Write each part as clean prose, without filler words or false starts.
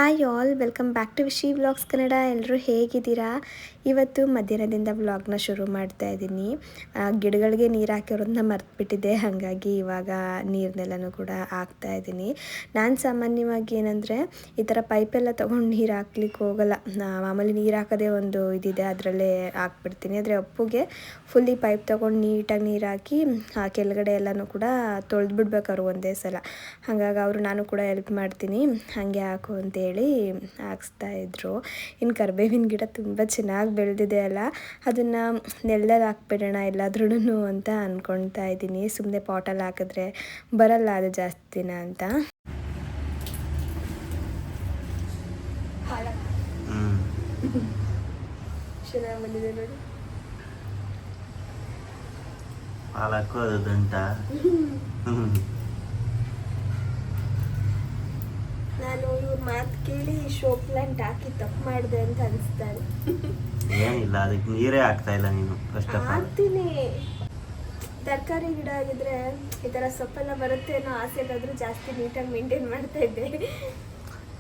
Hi all, welcome back to Vishi vlogs Kannada. ಎಲ್ಲರೂ ಹೇಗಿದ್ದೀರಾ? ಇವತ್ತು ಮಧ್ಯಾಹ್ನದಿಂದ ವ್ಲಾಗ್ನ ಶುರು ಮಾಡ್ತಾ ಇದ್ದೀನಿ. ಗಿಡಗಳಿಗೆ ನೀರು ಹಾಕಿರೋದನ್ನ ಮರ್ತುಬಿಟ್ಟಿದ್ದೆ, ಹಾಗಾಗಿ ಇವಾಗ ನೀರನ್ನೆಲ್ಲನೂ ಕೂಡ ಹಾಕ್ತಾ ಇದ್ದೀನಿ. ನಾನು ಸಾಮಾನ್ಯವಾಗಿ ಏನಂದರೆ ಈ ಥರ ಪೈಪೆಲ್ಲ ತೊಗೊಂಡು ನೀರು ಹಾಕ್ಲಿಕ್ಕೆ ಹೋಗಲ್ಲ. ಮಾಮೂಲಿ ನೀರು ಹಾಕೋದೇ ಒಂದು ಇದಿದೆ, ಅದರಲ್ಲೇ ಹಾಕ್ಬಿಡ್ತೀನಿ. ಆದರೆ ಅಪ್ಪುಗೆ ಫುಲ್ಲಿ ಪೈಪ್ ತೊಗೊಂಡು ನೀಟಾಗಿ ನೀರು ಹಾಕಿ ಕೆಳಗಡೆ ಎಲ್ಲನೂ ಕೂಡ ತೊಳೆದ್ಬಿಡ್ಬೇಕು ಅವರು ಒಂದೇ ಸಲ. ಹಾಗಾಗಿ ಅವರು ನಾನು ಕೂಡ ಹೆಲ್ಪ್ ಮಾಡ್ತೀನಿ, ಹಾಗೆ ಹಾಕು ಅಂತೇಳಿ ಹಾಕ್ಸ್ತಾಯಿದ್ರು. ಇನ್ನು ಕರಿಬೇವಿನ ಗಿಡ ತುಂಬ ಚೆನ್ನಾಗಿ ಬೆಳೆದಿದೆ ಅಲ್ಲ, ಅದನ್ನು ನೆಲದಲ್ಲಿ ಹಾಕ್ಬಿಡೋಣ ಎಲ್ಲಾದ್ರೂ ಅಂತ ಅಂದ್ಕೊಳ್ತಾ ಇದ್ದೀನಿ. ಸುಮ್ಮನೆ ಪಾಟಲ್ಲಿ ಹಾಕಿದ್ರೆ ಬರಲ್ಲ ಅದು ಜಾಸ್ತಿ ದಿನ ಅಂತ. ಚೆನ್ನಾಗಿ ಬಂದಿದೆ ನೋಡಿ. ಪಾಲಕ್ಕು ಅದು ದಂಟ. ನಾನು ಇವ್ರ ಮಾತು ಕೇಳಿ ಶೋ ಪ್ಲಾಂಟ್ ಹಾಕಿ ತಪ್ಪು ಮಾಡಿದೆ ಅಂತ ಅನಿಸ್ತಾರೆ. ಏನಿಲ್ಲ, ಅದಕ್ಕೆ ನೀರೇ ಆಗ್ತಾ ಇಲ್ಲ ನೀನು. ಫಸ್ಟ್ ಆಫ್ ಆಲ್ ಹಾಕ್ತೀನಿ. ತರಕಾರಿ ಗಿಡ ಆಗಿದ್ರೆ ಈ ಥರ ಸೊಪ್ಪೆಲ್ಲ ಬರುತ್ತೆ ಅನ್ನೋ ಆಸೆಗಾದ್ರೂ ಜಾಸ್ತಿ ನೀಟಾಗಿ ಮೇಂಟೈನ್ ಮಾಡ್ತಾ ಇದ್ದೆ.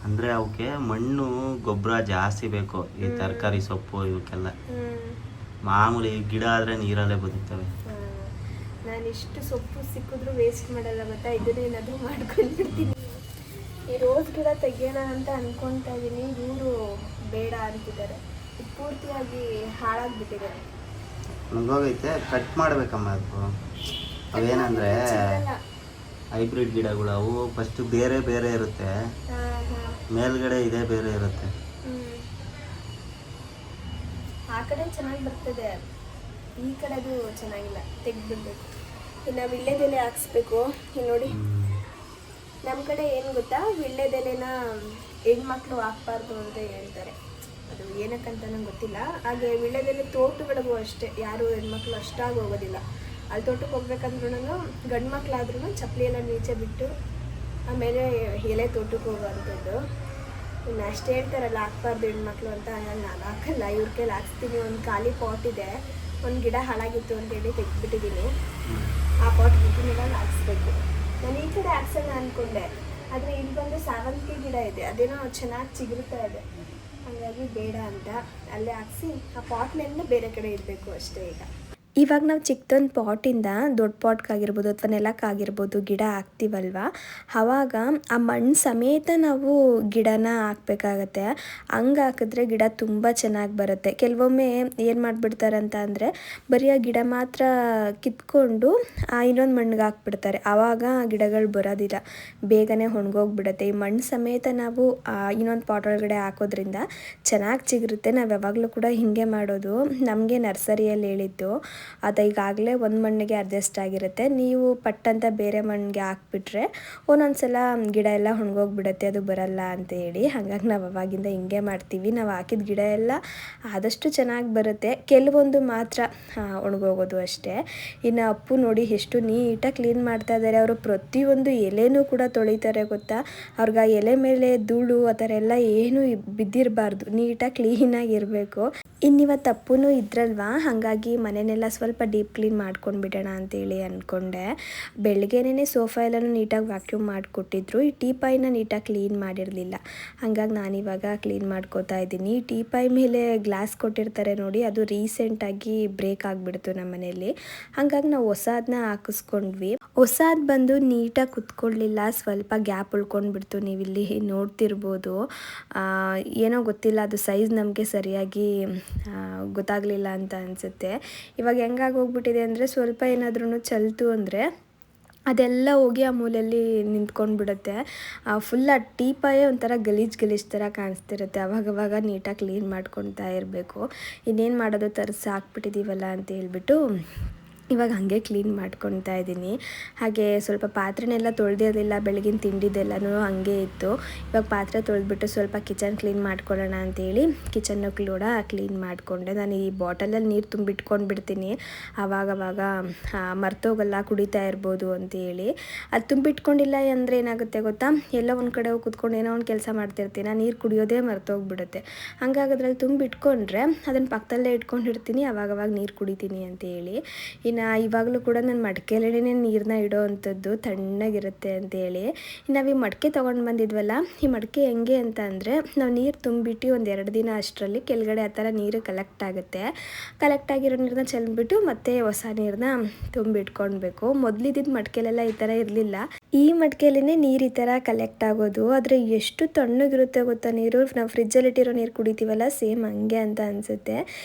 ಅಂದ್ರೆ ಅವಕ್ಕೆ ಮಣ್ಣು ಗೊಬ್ಬರ ಜಾಸ್ತಿ ಬೇಕು, ಈ ತರಕಾರಿ ಸೊಪ್ಪು ಇವಕ್ಕೆಲ್ಲ. ಮಾಮೂಲಿ ಗಿಡ ಆದ್ರೆ ನೀರಲ್ಲೇ ಬದುಕ್ತವೆ. ನಾನು ಇಷ್ಟು ಸೊಪ್ಪು ಸಿಕ್ಕಿದ್ರು ವೇಸ್ಟ್ ಮಾಡಲ್ಲ, ಗೊತ್ತಾ? ಇದನ್ನೇನಾದರೂ ಮಾಡ್ಕೊಂಡ್ಬಿಡ್ತೀನಿ. ಈ ರೋಸ್ ಗಿಡ ತೆಗಿಯೋಣ ಅಂತ ಅನ್ಕೊತಾ ಇದ್ದೀನಿ. ಇವರು ಬೇಡ ಅಂತಿದ್ದಾರೆ. ಇದು ಪೂರ್ತಿಯಾಗಿ ಹಾಳಾಗ್ಬಿಟ್ಟಿದೆ. ಮುಗೋಗೈತೆ, ಕಟ್ ಮಾಡ್ಬೇಕಮ್ಮ. ಅದು ಅವೇನಂದ್ರೆ ಹೈಬ್ರಿಡ್ ಗಿಡಗಳು, ಅವು ಫಸ್ಟ್ ಬೇರೆ ಬೇರೆ ಇರುತ್ತೆ, ಮೇಲ್ಗಡೆ ಇದೇ ಬೇರೆ ಇರುತ್ತೆ. ಆ ಕಡೆ ಚೆನ್ನಾಗಿ ಬರ್ತದೆ, ಈ ಕಡೆದು ಚೆನ್ನಾಗಿಲ್ಲ, ತೆಗ್ದ್ಬಿಡ್ಬೇಕು. ಇನ್ನು ವೀಳ್ಯದೆಲೆ ಹಾಕ್ಸ್ಬೇಕು. ಇಲ್ಲಿ ನೋಡಿ, ನಮ್ಮ ಕಡೆ ಏನು ಗೊತ್ತಾ, ವೀಳ್ಯದೆಲೆನ ಹೆಣ್ಮಕ್ಳು ಹಾಕ್ಬಾರ್ದು ಅಂತ ಹೇಳ್ತಾರೆ. ಅದು ಏನಕ್ಕಂತ ನಂಗೆ ಗೊತ್ತಿಲ್ಲ. ಹಾಗೆ ವೀಳ್ಯದೆಲೆ ತೋಟಗಳಿಗೂ ಅಷ್ಟೇ, ಯಾರು ಹೆಣ್ಮಕ್ಳು ಅಷ್ಟಾಗಿ ಹೋಗೋದಿಲ್ಲ. ಅಲ್ಲಿ ತೋಟಕ್ಕೆ ಹೋಗ್ಬೇಕಂದ್ರೂ ಗಂಡು ಮಕ್ಕಳಾದ್ರೂ ಚಪ್ಪಲಿ ಎಲ್ಲ ನೀಚೆ ಬಿಟ್ಟು ಆಮೇಲೆ ಎಲೆ ತೋಟಕ್ಕೆ ಹೋಗೋವಂಥದ್ದು. ಇನ್ನು ಅಷ್ಟು ಹೇಳ್ತಾರಲ್ಲ ಹಾಕ್ಬಾರ್ದು ಹೆಣ್ಮಕ್ಳು ಅಂತ. ನಾನು ಹಾಕಲ್ಲ, ಇವ್ರ ಕೈಲಿ ಹಾಕ್ಸ್ತೀನಿ. ಒಂದು ಖಾಲಿ ಪಾಟ್ ಇದೆ, ಒಂದು ಗಿಡ ಹಾಳಾಗಿತ್ತು ಅಂತೇಳಿ ತೆಗೆದ್ಬಿಟ್ಟಿದ್ದೀನಿ. ಆ ಪಾಟ್ ಬಿಟ್ಟಿನೆಲ್ಲ ಹಾಕ್ಸ್ಬೇಕು. ನಾನು ಈ ಕಡೆ ಹಾಕ್ಸೋಣ ಅಂದ್ಕೊಂಡೆ, ಆದರೆ ಇಲ್ಲಿ ಬಂದು ಸಾವಂತಿಗೆ ಗಿಡ ಇದೆ, ಅದೇನೋ ಚೆನ್ನಾಗಿ ಚಿಗುರ್ತಾ ಇದೆ. ಹಾಗಾಗಿ ಬೇಡ ಅಂತ ಅಲ್ಲೇ ಹಾಕ್ಸಿ ಆ ಪಾಟ್ನೆಲ್ಲ ಬೇರೆ ಕಡೆ ಇಡಬೇಕು ಅಷ್ಟೇ. ಇವಾಗ ನಾವು ಚಿಕ್ಕದೊಂದು ಪಾಟಿಂದ ದೊಡ್ಡ ಪಾಟ್ಗಾಗಿರ್ಬೋದು ಅಥವಾ ನೆಲಕ್ಕಾಗಿರ್ಬೋದು ಗಿಡ ಹಾಕ್ತೀವಲ್ವ, ಆವಾಗ ಆ ಮಣ್ಣು ಸಮೇತ ನಾವು ಗಿಡನ ಹಾಕ್ಬೇಕಾಗತ್ತೆ. ಹಂಗೆ ಹಾಕಿದ್ರೆ ಗಿಡ ತುಂಬ ಚೆನ್ನಾಗಿ ಬರುತ್ತೆ. ಕೆಲವೊಮ್ಮೆ ಏನು ಮಾಡಿಬಿಡ್ತಾರೆ ಅಂತ ಅಂದರೆ, ಬರೀ ಆ ಗಿಡ ಮಾತ್ರ ಕಿತ್ಕೊಂಡು ಇನ್ನೊಂದು ಮಣ್ಣಿಗೆ ಹಾಕ್ಬಿಡ್ತಾರೆ. ಆವಾಗ ಗಿಡಗಳು ಬರೋದಿಲ್ಲ, ಬೇಗನೆ ಒಣಗೋಗ್ಬಿಡುತ್ತೆ. ಈ ಮಣ್ಣು ಸಮೇತ ನಾವು ಇನ್ನೊಂದು ಪಾಟ್ ಒಳಗಡೆ ಹಾಕೋದ್ರಿಂದ ಚೆನ್ನಾಗಿ ಚಿಗುರುತ್ತೆ. ನಾವು ಯಾವಾಗಲೂ ಕೂಡ ಹೀಗೆ ಮಾಡೋದು. ನಮಗೆ ನರ್ಸರಿಯಲ್ಲಿ ಹೇಳಿದ್ದು ಅದು ಈಗಾಗಲೇ ಒಂದು ಮಣ್ಣಿಗೆ ಅಡ್ಜಸ್ಟ್ ಆಗಿರುತ್ತೆ. ನೀವು ಪಟ್ಟಂತ ಬೇರೆ ಮಣ್ಣಿಗೆ ಹಾಕ್ಬಿಟ್ರೆ ಒಂದೊಂದು ಸಲ ಗಿಡ ಎಲ್ಲ ಒಣಗೋಗ್ಬಿಡುತ್ತೆ, ಅದು ಬರಲ್ಲ ಅಂತ ಹೇಳಿ. ಹಾಗಾಗಿ ನಾವು ಅವಾಗಿಂದ ಹಿಂಗೆ ಮಾಡ್ತೀವಿ. ನಾವು ಹಾಕಿದ ಗಿಡ ಎಲ್ಲ ಆದಷ್ಟು ಚೆನ್ನಾಗಿ ಬರುತ್ತೆ, ಕೆಲವೊಂದು ಮಾತ್ರ ಒಣಗೋಗೋದು ಅಷ್ಟೇ. ಇನ್ನು ಅಪ್ಪು ನೋಡಿ ಎಷ್ಟು ನೀಟಾಗಿ ಕ್ಲೀನ್ ಮಾಡ್ತಾ ಇದ್ದಾರೆ. ಅವರು ಪ್ರತಿಯೊಂದು ಎಲೆನೂ ಕೂಡ ತೊಳಿತಾರೆ, ಗೊತ್ತಾ? ಅವ್ರಿಗೆ ಆ ಎಲೆ ಮೇಲೆ ಧೂಳು ಆ ಥರ ಎಲ್ಲ ಏನೂ ಬಿದ್ದಿರಬಾರ್ದು, ನೀಟಾಗಿ ಕ್ಲೀನಾಗಿರಬೇಕು. ಇನ್ನಿವತ್ತು ಅಪ್ಪನೂ ಇದ್ರಲ್ವಾ, ಹಾಗಾಗಿ ಮನೆಯೆಲ್ಲ ಸ್ವಲ್ಪ ಡೀಪ್ ಕ್ಲೀನ್ ಮಾಡ್ಕೊಂಡು ಬಿಡೋಣ ಅಂತೇಳಿ ಅಂದ್ಕೊಂಡೆ. ಬೆಳಗ್ಗೆನೇ ಸೋಫಾ ಎಲ್ಲನೂ ನೀಟಾಗಿ ವ್ಯಾಕ್ಯೂಮ್ ಮಾಡಿಕೊಟ್ಟಿದ್ರು. ಈ ಟೀಪಾಯಿನ ನೀಟಾಗಿ ಕ್ಲೀನ್ ಮಾಡಿರಲಿಲ್ಲ, ಹಾಗಾಗಿ ನಾನಿವಾಗ ಕ್ಲೀನ್ ಮಾಡ್ಕೋತಾ ಇದ್ದೀನಿ. ಈ ಟೀಪಾಯಿ ಮೇಲೆ ಗ್ಲಾಸ್ ಕೊಟ್ಟಿರ್ತಾರೆ ನೋಡಿ, ಅದು ರೀಸೆಂಟಾಗಿ ಬ್ರೇಕ್ ಆಗಿಬಿಡ್ತು ನಮ್ಮ ಮನೆಯಲ್ಲಿ. ಹಾಗಾಗಿ ನಾವು ಹೊಸದನ್ನ ಹಾಕಿಸ್ಕೊಂಡ್ವಿ. ಹೊಸದು ಬಂದು ನೀಟಾಗಿ ಕುತ್ಕೊಳ್ಳಲಿಲ್ಲ, ಸ್ವಲ್ಪ ಗ್ಯಾಪ್ ಉಳ್ಕೊಂಡ್ಬಿಡ್ತು. ನೀವಿಲ್ಲಿ ನೋಡ್ತಿರ್ಬೋದು. ಏನೋ ಗೊತ್ತಿಲ್ಲ, ಅದು ಸೈಜ್ ನಮಗೆ ಸರಿಯಾಗಿ ಗೊತ್ತಾಗಲಿಲ್ಲ ಅಂತ ಅನಿಸುತ್ತೆ. ಇವಾಗ ಹೆಂಗಾಗಿ ಹೋಗ್ಬಿಟ್ಟಿದೆ ಅಂದರೆ, ಸ್ವಲ್ಪ ಏನಾದ್ರೂ ಚಲ್ತು ಅಂದರೆ ಅದೆಲ್ಲ ಹೋಗಿ ಆ ಮೂಲೆಯಲ್ಲಿ ನಿಂತ್ಕೊಂಡು ಬಿಡುತ್ತೆ. ಫುಲ್ ಆ ಟೀಪಾಯೇ ಒಂಥರ ಗಲೀಜು ಥರ ಕಾಣಿಸ್ತಿರುತ್ತೆ. ಅವಾಗವಾಗ ನೀಟಾಗಿ ಕ್ಲೀನ್ ಮಾಡ್ಕೊತಾ ಇರಬೇಕು. ಇನ್ನೇನು ಮಾಡೋದು, ತರಿಸಿ ಹಾಕ್ಬಿಟ್ಟಿದ್ದೀವಲ್ಲ ಅಂತ ಹೇಳ್ಬಿಟ್ಟು ಇವಾಗ ಹಾಗೆ ಕ್ಲೀನ್ ಮಾಡ್ಕೊತಾ ಇದ್ದೀನಿ. ಹಾಗೆ ಸ್ವಲ್ಪ ಪಾತ್ರೆನೆಲ್ಲ ತೊಳೆದಿರಲಿಲ್ಲ, ಬೆಳಗಿನ ತಿಂಡಿದೆಲ್ಲನೂ ಹಾಗೆ ಇತ್ತು. ಇವಾಗ ಪಾತ್ರೆ ತೊಳೆದ್ಬಿಟ್ಟು ಸ್ವಲ್ಪ ಕಿಚನ್ ಕ್ಲೀನ್ ಮಾಡ್ಕೊಳ್ಳೋಣ ಅಂತೇಳಿ ಕಿಚನ್ನು ಕೂಡ ಕ್ಲೀನ್ ಮಾಡಿಕೊಂಡೆ. ನಾನು ಈ ಬಾಟಲಲ್ಲಿ ನೀರು ತುಂಬಿಟ್ಕೊಂಡು ಬಿಡ್ತೀನಿ, ಆವಾಗವಾಗ ಮರ್ತೋಗಲ್ಲ, ಕುಡಿತಾ ಇರ್ಬೋದು ಅಂತೇಳಿ. ಅದು ತುಂಬಿಟ್ಕೊಂಡಿಲ್ಲ ಅಂದರೆ ಏನಾಗುತ್ತೆ ಗೊತ್ತಾ, ಎಲ್ಲ ಒಂದು ಕಡೆ ಹೋಗಿ ಕೂತ್ಕೊಂಡು ಏನೋ ಒಂದು ಕೆಲಸ ಮಾಡ್ತಿರ್ತೀನಿ, ನೀರು ಕುಡಿಯೋದೇ ಮರ್ತೋಗ್ಬಿಡುತ್ತೆ. ಹಂಗಾಗಿ ಅದ್ರಲ್ಲಿ ತುಂಬಿಟ್ಕೊಂಡ್ರೆ ಅದನ್ನು ಪಕ್ಕದಲ್ಲೇ ಇಟ್ಕೊಂಡಿರ್ತೀನಿ, ಆವಾಗವಾಗ ನೀರು ಕುಡಿತೀನಿ ಅಂತೇಳಿ. ಇನ್ನು ಇನ್ನು ಇವಾಗಲೂ ಕೂಡ ನಾನು ಮಡಿಕೆಲೇ ನೀರನ್ನ ಇಡೋ ಅಂಥದ್ದು ತಣ್ಣಗಿರುತ್ತೆ ಅಂತೇಳಿ. ನಾವು ಈ ಮಡಿಕೆ ತೊಗೊಂಡು ಬಂದಿದ್ವಲ್ಲ, ಈ ಮಡಿಕೆ ಹೆಂಗೆ ಅಂತ ಅಂದರೆ ನಾವು ನೀರು ತುಂಬಿಟ್ಟು ಒಂದು 2 ದಿನ ಅಷ್ಟರಲ್ಲಿ ಕೆಳಗಡೆ ಆ ಥರ ನೀರು ಕಲೆಕ್ಟ್ ಆಗುತ್ತೆ. ಕಲೆಕ್ಟ್ ಆಗಿರೋ ನೀರನ್ನ ಚೆಲ್ಬಿಟ್ಟು ಮತ್ತೆ ಹೊಸ ನೀರನ್ನ ತುಂಬಿಟ್ಕೊಳ್ಬೇಕು. ಮೊದಲಿದ್ದಿದ್ದು ಮಡಿಕೆಲೆಲ್ಲ ಈ ಥರ ಇರಲಿಲ್ಲ. ಈ ಮಡಿಕೆಲೇ ನೀರು ಈ ಥರ ಕಲೆಕ್ಟ್ ಆಗೋದು. ಆದರೆ ಎಷ್ಟು ತಣ್ಣಗಿರುತ್ತೆ ಗೊತ್ತಾ ನೀರು. ನಾವು ಫ್ರಿಜ್ಜಲ್ಲಿಟ್ಟಿರೋ ನೀರು ಕುಡಿತೀವಲ್ಲ, ಸೇಮ್ ಹಂಗೆ ಅಂತ ಅನಿಸುತ್ತೆ.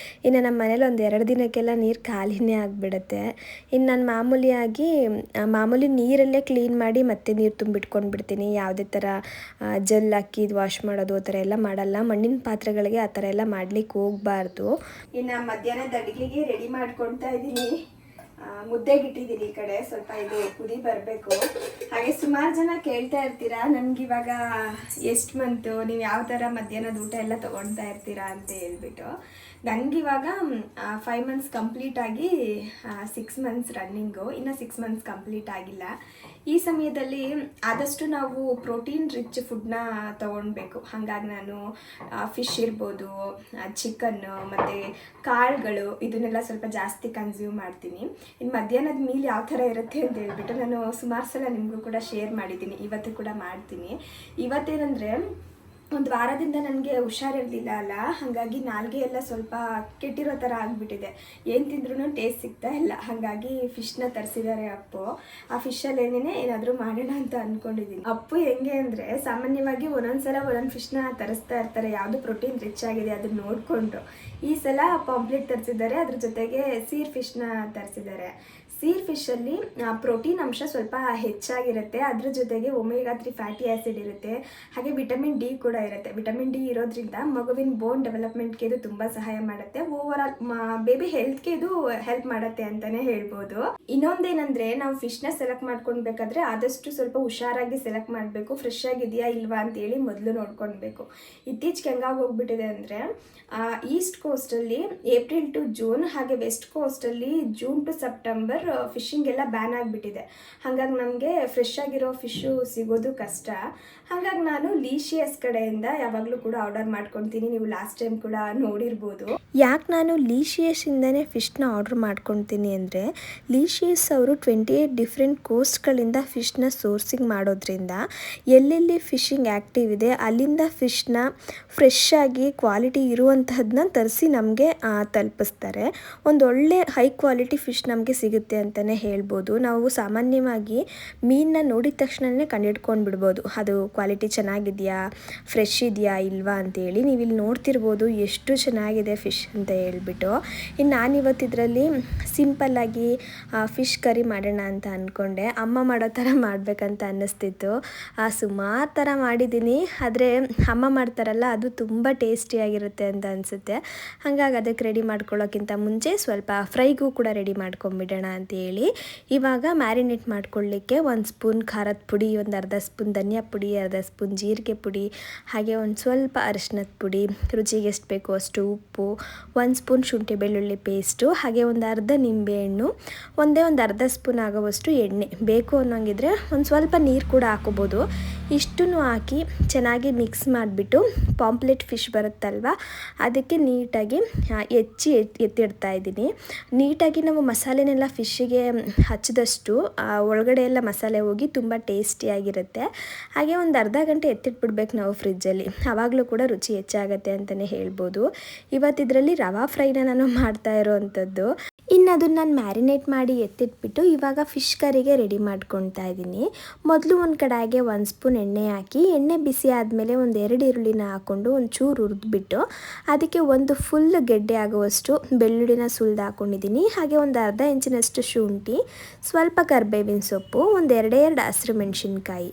ಇನ್ನು ನಮ್ಮ ಮನೇಲಿ ಒಂದು 2 ದಿನಕ್ಕೆಲ್ಲ ನೀರು ಖಾಲಿನೇ ಆಗಿಬಿಡುತ್ತೆ. ಇನ್ನು ನಾನು ಮಾಮೂಲಿ ನೀರಲ್ಲೇ ಕ್ಲೀನ್ ಮಾಡಿ ಮತ್ತೆ ನೀರು ತುಂಬಿಟ್ಕೊಂಡು ಬಿಡ್ತೀನಿ. ಯಾವುದೇ ಥರ ಜೆಲ್ ಹಾಕಿ ವಾಶ್ ಮಾಡೋದು ಆ ಥರ ಎಲ್ಲ ಮಾಡಲ್ಲ. ಮಣ್ಣಿನ ಪಾತ್ರೆಗಳಿಗೆ ಆ ಥರ ಎಲ್ಲ ಮಾಡ್ಲಿಕ್ಕೆ ಹೋಗಬಾರ್ದು. ಇನ್ನು ಮಧ್ಯಾಹ್ನದ ಅಡುಗೆಗೆ ರೆಡಿ ಮಾಡ್ಕೊಳ್ತಾ ಇದ್ದೀನಿ. ಮುದ್ದೆಗೆ ಇಟ್ಟಿದ್ದೀನಿ. ಈ ಕಡೆ ಸ್ವಲ್ಪ ಇದು ಕುದಿ ಬರಬೇಕು. ಹಾಗೆ ಸುಮಾರು ಜನ ಕೇಳ್ತಾ ಇರ್ತೀರಾ ನನಗಿವಾಗ ಎಷ್ಟು ಮಂತು, ನೀವು ಯಾವ ಥರ ಮಧ್ಯಾಹ್ನದ ಊಟ ಎಲ್ಲ ತೊಗೊಳ್ತಾ ಇರ್ತೀರಾ ಅಂತ ಹೇಳ್ಬಿಟ್ಟು. ನನಗಿವಾಗ 5 ಮಂತ್ಸ್ ಕಂಪ್ಲೀಟ್ ಆಗಿ 6 ಮಂತ್ಸ್ ರನ್ನಿಂಗು. ಇನ್ನು 6 ಮಂತ್ಸ್ ಕಂಪ್ಲೀಟ್ ಆಗಿಲ್ಲ. ಈ ಸಮಯದಲ್ಲಿ ಆದಷ್ಟು ನಾವು ಪ್ರೋಟೀನ್ ರಿಚ್ ಫುಡ್ನ ತೊಗೊಳ್ಬೇಕು. ಹಾಗಾಗಿ ನಾನು ಫಿಶ್ ಇರ್ಬೋದು, ಚಿಕನ್ನು ಮತ್ತು ಕಾಳುಗಳು ಇದನ್ನೆಲ್ಲ ಸ್ವಲ್ಪ ಜಾಸ್ತಿ ಕನ್ಸ್ಯೂಮ್ ಮಾಡ್ತೀನಿ. ಇನ್ನು ಮಧ್ಯಾಹ್ನದ ಮೀಲ್ ಯಾವ ಥರ ಇರುತ್ತೆ ಅಂತ ಹೇಳ್ಬಿಟ್ಟು ನಾನು ಸುಮಾರು ಸಲ ನಿಮಗೂ ಕೂಡ ಶೇರ್ ಮಾಡಿದ್ದೀನಿ. ಇವತ್ತು ಕೂಡ ಮಾಡ್ತೀನಿ. ಇವತ್ತೇನೆಂದರೆ ಒಂದು ವಾರದಿಂದ ನನಗೆ ಹುಷಾರಿರಲಿಲ್ಲ ಅಲ್ಲ, ಹಾಗಾಗಿ ನಾಲ್ಗೆ ಎಲ್ಲ ಸ್ವಲ್ಪ ಕೆಟ್ಟಿರೋ ಥರ ಆಗಿಬಿಟ್ಟಿದೆ. ಏನು ತಿಂದ್ರೂ ಟೇಸ್ಟ್ ಸಿಗ್ತಾ ಇಲ್ಲ. ಹಾಗಾಗಿ ಫಿಶ್ನ ತರಿಸಿದ್ದಾರೆ ಅಪ್ಪು. ಆ ಫಿಶಲ್ಲೇನೇ ಏನಾದರೂ ಮಾಡೋಣ ಅಂತ ಅಂದ್ಕೊಂಡಿದ್ದೀನಿ. ಅಪ್ಪು ಹೆಂಗೆ ಅಂದರೆ ಸಾಮಾನ್ಯವಾಗಿ ಒಂದೊಂದ್ಸಲ ಒಂದೊಂದು ಫಿಶ್ನ ತರಿಸ್ತಾ ಇರ್ತಾರೆ, ಯಾವುದು ಪ್ರೋಟೀನ್ ರಿಚ್ ಆಗಿದೆ ಅದನ್ನು ನೋಡಿಕೊಂಡು. ಈ ಸಲ ಪಾಂಪ್ಲೆಟ್ ತರಿಸಿದ್ದಾರೆ, ಅದ್ರ ಜೊತೆಗೆ ಸೀರ್ ಫಿಶ್ನ ತರಿಸಿದ್ದಾರೆ. ಸೀರ್ ಫಿಶಲ್ಲಿ ಪ್ರೋಟೀನ್ ಅಂಶ ಸ್ವಲ್ಪ ಹೆಚ್ಚಾಗಿರುತ್ತೆ. ಅದ್ರ ಜೊತೆಗೆ ಒಮೆಗಾ 3 ಫ್ಯಾಟಿ ಆ್ಯಸಿಡ್ ಇರುತ್ತೆ. ಹಾಗೆ ವಿಟಮಿನ್ ಡಿ ಕೂಡ ಇರುತ್ತೆ. ವಿಟಮಿನ್ ಡಿ ಇರೋದ್ರಿಂದ ಮಗುವಿನ ಬೋನ್ ಡೆವಲಪ್ಮೆಂಟ್ಗೆ ಇದು ತುಂಬ ಸಹಾಯ ಮಾಡುತ್ತೆ. ಓವರಾಲ್ ಬೇಬಿ ಹೆಲ್ತ್ಗೆ ಇದು ಹೆಲ್ಪ್ ಮಾಡುತ್ತೆ ಅಂತಲೇ ಹೇಳ್ಬೋದು. ಇನ್ನೊಂದೇನೆಂದರೆ ನಾವು ಫಿಶ್ನ ಸೆಲೆಕ್ಟ್ ಮಾಡ್ಕೊಳ್ಬೇಕಾದ್ರೆ ಆದಷ್ಟು ಸ್ವಲ್ಪ ಹುಷಾರಾಗಿ ಸೆಲೆಕ್ಟ್ ಮಾಡಬೇಕು. ಫ್ರೆಶ್ ಆಗಿದೆಯಾ ಇಲ್ವಾ ಅಂತೇಳಿ ಮೊದಲು ನೋಡ್ಕೊಳ್ಬೇಕು. ಇತ್ತೀಚೆಗೆ ಹೆಂಗಾಗಿ ಹೋಗ್ಬಿಟ್ಟಿದೆ ಅಂದರೆ ಈಸ್ಟ್ ಕೋಸ್ಟಲ್ಲಿ ಏಪ್ರಿಲ್ ಟು ಜೂನ್, ಹಾಗೆ ವೆಸ್ಟ್ ಕೋಸ್ಟಲ್ಲಿ ಜೂನ್ ಟು ಸೆಪ್ಟೆಂಬರ್ ಫಿಶಿಂಗ್ ಎಲ್ಲ ಬ್ಯಾನ್ ಆಗಿಬಿಟ್ಟಿದೆ. ಹಾಗಾಗಿ ನಮಗೆ ಫ್ರೆಶ್ ಆಗಿರೋ ಫಿಶ್ಶು ಸಿಗೋದು ಕಷ್ಟ. ಹಾಗಾಗಿ ನಾನು ಲೀಶಿಯಸ್ ಕಡೆಯಿಂದ ಯಾವಾಗಲೂ ಕೂಡ ಆರ್ಡರ್ ಮಾಡ್ಕೊತೀನಿ. ನೀವು ಲಾಸ್ಟ್ ಟೈಮ್ ಕೂಡ ನೋಡಿರ್ಬೋದು. ಯಾಕೆ ನಾನು ಲೀಶಿಯಸ್ಸಿಂದನೇ ಫಿಶ್ನ ಆರ್ಡರ್ ಮಾಡ್ಕೊತೀನಿ ಅಂದರೆ, ಲೀಶಿಯಸ್ ಅವರು 28 ಡಿಫ್ರೆಂಟ್ ಕೋಸ್ಟ್ಗಳಿಂದ ಫಿಶ್ನ ಸೋರ್ಸಿಂಗ್ ಮಾಡೋದ್ರಿಂದ ಎಲ್ಲೆಲ್ಲಿ ಫಿಶಿಂಗ್ ಆ್ಯಕ್ಟಿವ್ ಇದೆ ಅಲ್ಲಿಂದ ಫಿಶ್ನ ಫ್ರೆಶ್ ಆಗಿ ಕ್ವಾಲಿಟಿ ಇರುವಂತಹದನ್ನ ತರಿಸಿ ನಮಗೆ ತಲುಪಿಸ್ತಾರೆ. ಒಂದೊಳ್ಳೆ ಹೈ ಕ್ವಾಲಿಟಿ ಫಿಶ್ ನಮಗೆ ಸಿಗುತ್ತೆ ಅಂತಲೇ ಹೇಳ್ಬೋದು. ನಾವು ಸಾಮಾನ್ಯವಾಗಿ ಮೀನನ್ನ ನೋಡಿದ ತಕ್ಷಣವೇ ಕಂಡಿಡ್ಕೊಂಡು ಬಿಡ್ಬೋದು, ಅದು ಕ್ವಾಲಿಟಿ ಚೆನ್ನಾಗಿದೆಯಾ, ಫ್ರೆಶ್ ಇದೆಯಾ ಇಲ್ವಾ ಅಂತೇಳಿ. ನೀವು ಇಲ್ಲಿ ನೋಡ್ತಿರ್ಬೋದು ಎಷ್ಟು ಚೆನ್ನಾಗಿದೆ ಫಿಶ್ ಅಂತ ಹೇಳ್ಬಿಟ್ಟು. ಇನ್ನು ನಾನಿವತ್ತು ಇದರಲ್ಲಿ ಸಿಂಪಲ್ಲಾಗಿ ಫಿಶ್ ಕರಿ ಮಾಡೋಣ ಅಂತ ಅಂದ್ಕೊಂಡೆ. ಅಮ್ಮ ಮಾಡೋ ಥರ ಮಾಡಬೇಕಂತ ಅನ್ನಿಸ್ತಿತ್ತು. ಸುಮಾರು ಥರ ಮಾಡಿದ್ದೀನಿ, ಆದರೆ ಅಮ್ಮ ಮಾಡ್ತಾರಲ್ಲ ಅದು ತುಂಬ ಟೇಸ್ಟಿಯಾಗಿರುತ್ತೆ ಅಂತ ಅನಿಸುತ್ತೆ. ಹಾಗಾಗಿ ಅದಕ್ಕೆ ರೆಡಿ ಮಾಡ್ಕೊಳ್ಳೋಕ್ಕಿಂತ ಮುಂಚೆ ಸ್ವಲ್ಪ ಫ್ರೈಗೂ ಕೂಡ ರೆಡಿ ಮಾಡ್ಕೊಂಬಿಡೋಣ ಅಂತೇಳಿ ಇವಾಗ ಮ್ಯಾರಿನೇಟ್ ಮಾಡ್ಕೊಳ್ಳಿಕ್ಕೆ 1 ಸ್ಪೂನ್ ಖಾರದ ಪುಡಿ, ಒಂದು ಅರ್ಧ ಸ್ಪೂನ್ ಧನಿಯಾ ಪುಡಿ, ಅರ್ಧ ಸ್ಪೂನ್ ಜೀರಿಗೆ ಪುಡಿ, ಹಾಗೆ ಒಂದು ಸ್ವಲ್ಪ ಅರಿಶಿನದ ಪುಡಿ, ರುಚಿಗೆ ಎಷ್ಟು ಬೇಕೋ ಅಷ್ಟು ಉಪ್ಪು, 1 ಸ್ಪೂನ್ ಶುಂಠಿ ಬೆಳ್ಳುಳ್ಳಿ ಪೇಸ್ಟು, ಹಾಗೆ ಒಂದು ಅರ್ಧ ನಿಂಬೆಹಣ್ಣು, ಒಂದು ಅರ್ಧ ಸ್ಪೂನ್ ಆಗೋವಷ್ಟು ಎಣ್ಣೆ. ಬೇಕು ಅನ್ನೋಂಗಿದ್ರೆ ಒಂದು ಸ್ವಲ್ಪ ನೀರು ಕೂಡ ಹಾಕೋಬೋದು. ಇಷ್ಟನ್ನು ಹಾಕಿ ಚೆನ್ನಾಗಿ ಮಿಕ್ಸ್ ಮಾಡಿಬಿಟ್ಟು ಪಾಂಪ್ಲೆಟ್ ಫಿಶ್ ಬರುತ್ತಲ್ವ ಅದಕ್ಕೆ ನೀಟಾಗಿ ಎತ್ತಿಡ್ತಾ ಇದ್ದೀನಿ. ನೀಟಾಗಿ ನಾವು ಮಸಾಲೆನೆಲ್ಲ ಫಿಶ್ಶಿಗೆ ಹಚ್ಚಿದಷ್ಟು ಒಳಗಡೆ ಎಲ್ಲ ಮಸಾಲೆ ಹೋಗಿ ತುಂಬ ಟೇಸ್ಟಿಯಾಗಿರುತ್ತೆ. ಹಾಗೆ ಒಂದು ಅರ್ಧ ಗಂಟೆ ಎತ್ತಿಟ್ಬಿಡ್ಬೇಕು ನಾವು ಫ್ರಿಜ್ಜಲ್ಲಿ, ಆವಾಗಲೂ ಕೂಡ ರುಚಿ ಹೆಚ್ಚಾಗುತ್ತೆ ಅಂತಲೇ ಹೇಳ್ಬೋದು. ಇವತ್ತಿದ್ರಲ್ಲಿ ರವಾ ಫ್ರೈನ ನಾನು ಮಾಡ್ತಾ ಇರೋವಂಥದ್ದು. ಇನ್ನು ಅದನ್ನು ನಾನು ಮ್ಯಾರಿನೇಟ್ ಮಾಡಿ ಎತ್ತಿಟ್ಬಿಟ್ಟು ಇವಾಗ ಫಿಶ್ ಕರಿಗೆ ರೆಡಿ ಮಾಡ್ಕೊತಾ ಇದ್ದೀನಿ. ಮೊದಲು ಒಂದು ಕಡಾಯಿಗೆ 1 ಸ್ಪೂನ್ ಎಣ್ಣೆ ಹಾಕಿ, ಎಣ್ಣೆ ಬಿಸಿ ಆದಮೇಲೆ ಒಂದು 2 ಈರುಳ್ಳಿನ ಹಾಕ್ಕೊಂಡು ಒಂಚೂರು ಹುರಿದ್ಬಿಟ್ಟು ಅದಕ್ಕೆ ಒಂದು ಫುಲ್ ಗೆಡ್ಡೆ ಆಗುವಷ್ಟು ಬೆಳ್ಳುಳ್ಳಿನ ಸುಲಿದು ಹಾಕ್ಕೊಂಡಿದ್ದೀನಿ. ಹಾಗೆ ಒಂದು ಅರ್ಧ ಇಂಚಿನಷ್ಟು ಶುಂಠಿ, ಸ್ವಲ್ಪ ಕರಿಬೇವಿನ ಸೊಪ್ಪು, ಒಂದು 2 ಹಸಿರು ಮೆಣಸಿನ್ಕಾಯಿ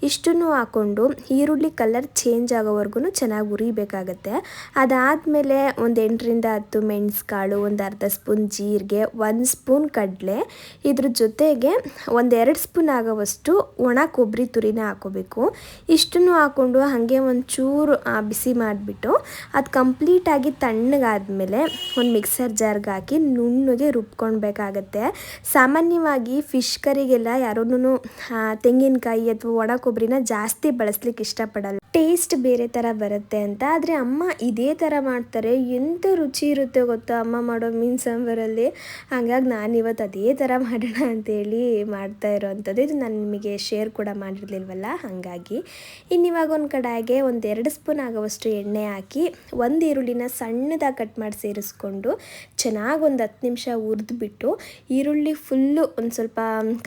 ಇಷ್ಟನ್ನು ಹಾಕ್ಕೊಂಡು ಈರುಳ್ಳಿ ಕಲರ್ ಚೇಂಜ್ ಆಗೋವರೆಗೂ ಚೆನ್ನಾಗಿ ಹುರಿಬೇಕಾಗತ್ತೆ. ಅದಾದಮೇಲೆ ಒಂದು 8ರಿಂದ 10 ಮೆಣಸುಕಾಳು, ಒಂದು ಅರ್ಧ ಸ್ಪೂನ್ ಜೀರಿಗೆ, 1 ಸ್ಪೂನ್ ಕಡಲೆ, ಇದ್ರ ಜೊತೆಗೆ ಒಂದು 2 ಸ್ಪೂನ್ ಆಗೋವಷ್ಟು ಒಣ ಕೊಬ್ಬರಿ ತುರಿನ ಹಾಕೋಬೇಕು. ಇಷ್ಟನ್ನು ಹಾಕ್ಕೊಂಡು ಹಾಗೆ ಒಂಚೂರು ಬಿಸಿ ಮಾಡಿಬಿಟ್ಟು ಅದು ಕಂಪ್ಲೀಟಾಗಿ ತಣ್ಣಗಾದ್ಮೇಲೆ ಒಂದು ಮಿಕ್ಸರ್ ಜಾರ್ಗೆ ಹಾಕಿ ನುಣ್ಣಗೆ ರುಬ್ಕೊಳ್ಬೇಕಾಗತ್ತೆ. ಸಾಮಾನ್ಯವಾಗಿ ಫಿಶ್ ಕರಿಗೆಲ್ಲ ಯಾರೂ ತೆಂಗಿನಕಾಯಿ ಅಥವಾ ಒಣ ಕೊಬ್ಬರಿನ ಜಾಸ್ತಿ ಬಳಸ್ಲಿಕ್ಕೆ ಇಷ್ಟಪಡಲ್ಲ. ಟೇಸ್ಟ್ ಬೇರೆ ಥರ ಬರುತ್ತೆ ಅಂತ. ಆದರೆ ಅಮ್ಮ ಇದೇ ಥರ ಮಾಡ್ತಾರೆ, ಎಂಥ ರುಚಿ ಇರುತ್ತೆ ಗೊತ್ತಾ ಅಮ್ಮ ಮಾಡೋ ಮೀನು ಸಾಂಬಾರಲ್ಲಿ. ಹಾಗಾಗಿ ನಾನಿವತ್ತು ಅದೇ ಥರ ಮಾಡೋಣ ಅಂತೇಳಿ ಮಾಡ್ತಾ ಇರೋವಂಥದ್ದು. ಇದು ನಾನು ನಿಮಗೆ ಶೇರ್ ಕೂಡ ಮಾಡಿರಲಿಲ್ವಲ್ಲ, ಹಾಗಾಗಿ ಇನ್ನಿವಾಗ ಒಂದು ಕಡಾಯಿಗೆ 1-2 ಸ್ಪೂನ್ ಆಗುವಷ್ಟು ಎಣ್ಣೆ ಹಾಕಿ 1 ಈರುಳ್ಳಿನ ಸಣ್ಣದಾಗಿ ಕಟ್ ಮಾಡಿ ಸೇರಿಸ್ಕೊಂಡು ಚೆನ್ನಾಗಿ ಒಂದು 10 ನಿಮಿಷ ಹುರಿದ್ಬಿಟ್ಟು ಈರುಳ್ಳಿ ಫುಲ್ಲು ಒಂದು ಸ್ವಲ್ಪ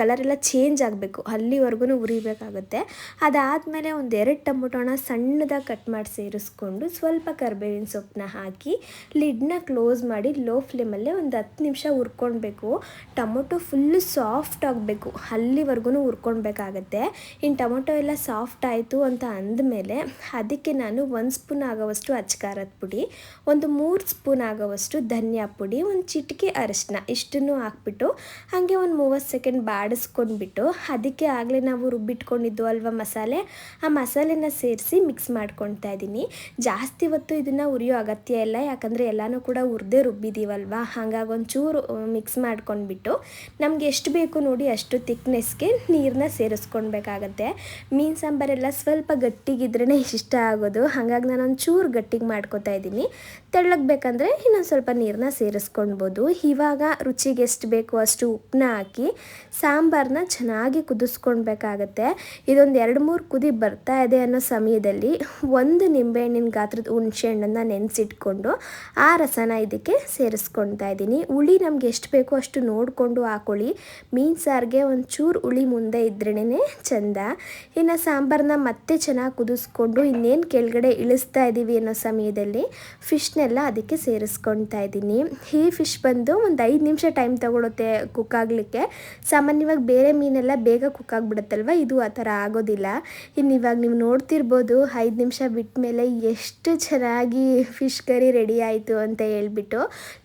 ಕಲರೆಲ್ಲ ಚೇಂಜ್ ಆಗಬೇಕು, ಅಲ್ಲಿವರೆಗೂ ಹುರಿಬೇಕಾಗುತ್ತೆ. ಅದಾದಮೇಲೆ 1-2 ಟೊಮೊಟೊನ ಸಣ್ಣದಾಗಿ ಕಟ್ ಮಾಡಿ ಸೇರಿಸ್ಕೊಂಡು ಸ್ವಲ್ಪ ಕರಿಬೇವಿನ ಸೊಪ್ಪನ್ನ ಹಾಕಿ ಲಿಡ್ನ ಕ್ಲೋಸ್ ಮಾಡಿ ಲೋ ಫ್ಲೇಮಲ್ಲೇ ಒಂದು 10 ನಿಮಿಷ ಹುರ್ಕೊಳ್ಬೇಕು. ಟೊಮೊಟೊ ಫುಲ್ಲು ಸಾಫ್ಟ್ ಆಗಬೇಕು, ಅಲ್ಲಿವರೆಗೂ ಹುರ್ಕೊಳ್ಬೇಕಾಗತ್ತೆ. ಇನ್ನು ಟೊಮೊಟೊ ಎಲ್ಲ ಸಾಫ್ಟ್ ಆಯಿತು ಅಂತ ಅಂದಮೇಲೆ ಅದಕ್ಕೆ ನಾನು 1 ಸ್ಪೂನ್ ಆಗೋವಷ್ಟು ಅಚ್ಕಾರದ ಪುಡಿ, ಒಂದು 3 ಸ್ಪೂನ್ ಆಗೋವಷ್ಟು ಧನಿಯಾ ಪುಡಿ, ಒಂದು ಚಿಟಿಕೆ ಅರಿಶಿನ ಇಷ್ಟನ್ನು ಹಾಕ್ಬಿಟ್ಟು ಹಾಗೆ ಒಂದು 30 ಸೆಕೆಂಡ್ ಬಾಡಿಸ್ಕೊಂಡ್ಬಿಟ್ಟು ಅದಕ್ಕೆ ಆಗಲೇ ನಾವು ರುಬ್ಬಿಟ್ಕೊಂಡಿದ್ದು ಅಲ್ವಾ ಮಸಾಲೆ, ಆ ಮಸಾಲೆನ ಸೇರಿಸಿ ಮಿಕ್ಸ್ ಮಾಡ್ಕೊಳ್ತಾ ಇದ್ದೀನಿ. ಜಾಸ್ತಿ ಹೊತ್ತು ಇದನ್ನು ಹುರಿಯೋ ಅಗತ್ಯ ಇಲ್ಲ, ಯಾಕಂದರೆ ಎಲ್ಲನೂ ಕೂಡ ಹುರಿದೇ ರುಬ್ಬಿದ್ದೀವಲ್ವ. ಹಾಗಾಗಿ ಒಂಚೂರು ಮಿಕ್ಸ್ ಮಾಡ್ಕೊಂಡ್ಬಿಟ್ಟು ನಮಗೆ ಎಷ್ಟು ಬೇಕು ನೋಡಿ ಅಷ್ಟು ತಿಕ್ನೆಸ್ಗೆ ನೀರನ್ನ ಸೇರಿಸ್ಕೊಳ್ಬೇಕಾಗತ್ತೆ. ಮೀನು ಸಾಂಬಾರೆಲ್ಲ ಸ್ವಲ್ಪ ಗಟ್ಟಿಗಿದ್ರೇ ಇಷ್ಟ ಆಗೋದು, ಹಾಗಾಗಿ ನಾನು ಒಂಚೂರು ಗಟ್ಟಿಗೆ ಮಾಡ್ಕೊತಾ ಇದ್ದೀನಿ. ತೆಳ್ಳಗೆ ಬೇಕಂದರೆ ಇನ್ನೊಂದು ಸ್ವಲ್ಪ ನೀರನ್ನ ಸೇರಿಸ್ಕೊಳ್ಬೋದು. ಇವಾಗ ರುಚಿಗೆ ಎಷ್ಟು ಬೇಕು ಅಷ್ಟು ಉಪ್ಪನ್ನ ಹಾಕಿ ಸಾಂಬಾರನ್ನ ಚೆನ್ನಾಗಿ ಕುದಿಸ್ಕೊಳ್ಬೇಕಾಗತ್ತೆ. ಇದೊಂದು 2-3 ಕುದಿ ಬರ್ತಾ ಇದೆ ಅನ್ನೋ ಸಮಯದಲ್ಲಿ 1 ನಿಂಬೆಹಣ್ಣಿನ ಗಾತ್ರದ ಹುಣಸೆ ಹಣ್ಣನ್ನು ನೆನೆಸಿಟ್ಕೊಂಡು ಆ ರಸನ ಇದಕ್ಕೆ ಸೇರಿಸ್ಕೊಳ್ತಾ ಇದ್ದೀನಿ. ಹುಳಿ ನಮ್ಗೆ ಎಷ್ಟು ಬೇಕೋ ಅಷ್ಟು ನೋಡಿಕೊಂಡು ಹಾಕೊಳ್ಳಿ. ಮೀನು ಸಾರಿಗೆ ಒಂಚೂರು ಹುಳಿ ಮುಂದೆ ಇದ್ರೇ ಚೆಂದ. ಇನ್ನು ಸಾಂಬಾರನ್ನ ಮತ್ತೆ ಚೆನ್ನಾಗಿ ಕುದಿಸ್ಕೊಂಡು ಇನ್ನೇನು ಕೆಳಗಡೆ ಇಳಿಸ್ತಾ ಇದ್ದೀವಿ ಅನ್ನೋ ಸಮಯದಲ್ಲಿ ಫಿಶ್ನೆಲ್ಲ ಅದಕ್ಕೆ ಸೇರಿಸ್ಕೊಳ್ತಾ ಇದ್ದೀನಿ. ಈ ಫಿಶ್ ಬಂದು ಒಂದು 5 ನಿಮಿಷ ಟೈಮ್ ತಗೊಳುತ್ತೆ ಕುಕ್ ಆಗಲಿಕ್ಕೆ. ಸಾಮಾನ್ಯವಾಗಿ ಬೇರೆ ಮೀನೆಲ್ಲ ಬೇಗ ಕುಕ್ ಆಗಿಬಿಡುತ್ತಲ್ವ, ಇದು ಆ ಥರ ಆಗೋದಿಲ್ಲ. ಇನ್ನು ಇವಾಗ ನೀವು ನೋಡ್ತಿರ್ಬೋದು 5 ನಿಮಿಷ ಬಿಟ್ಟ ಮೇಲೆ ಎಷ್ಟು ಚೆನ್ನಾಗಿ ಫಿಶ್ ಕರಿ ರೆಡಿ ಆಯಿತು ಅಂತ ಹೇಳ್ಬಿಟ್ಟು.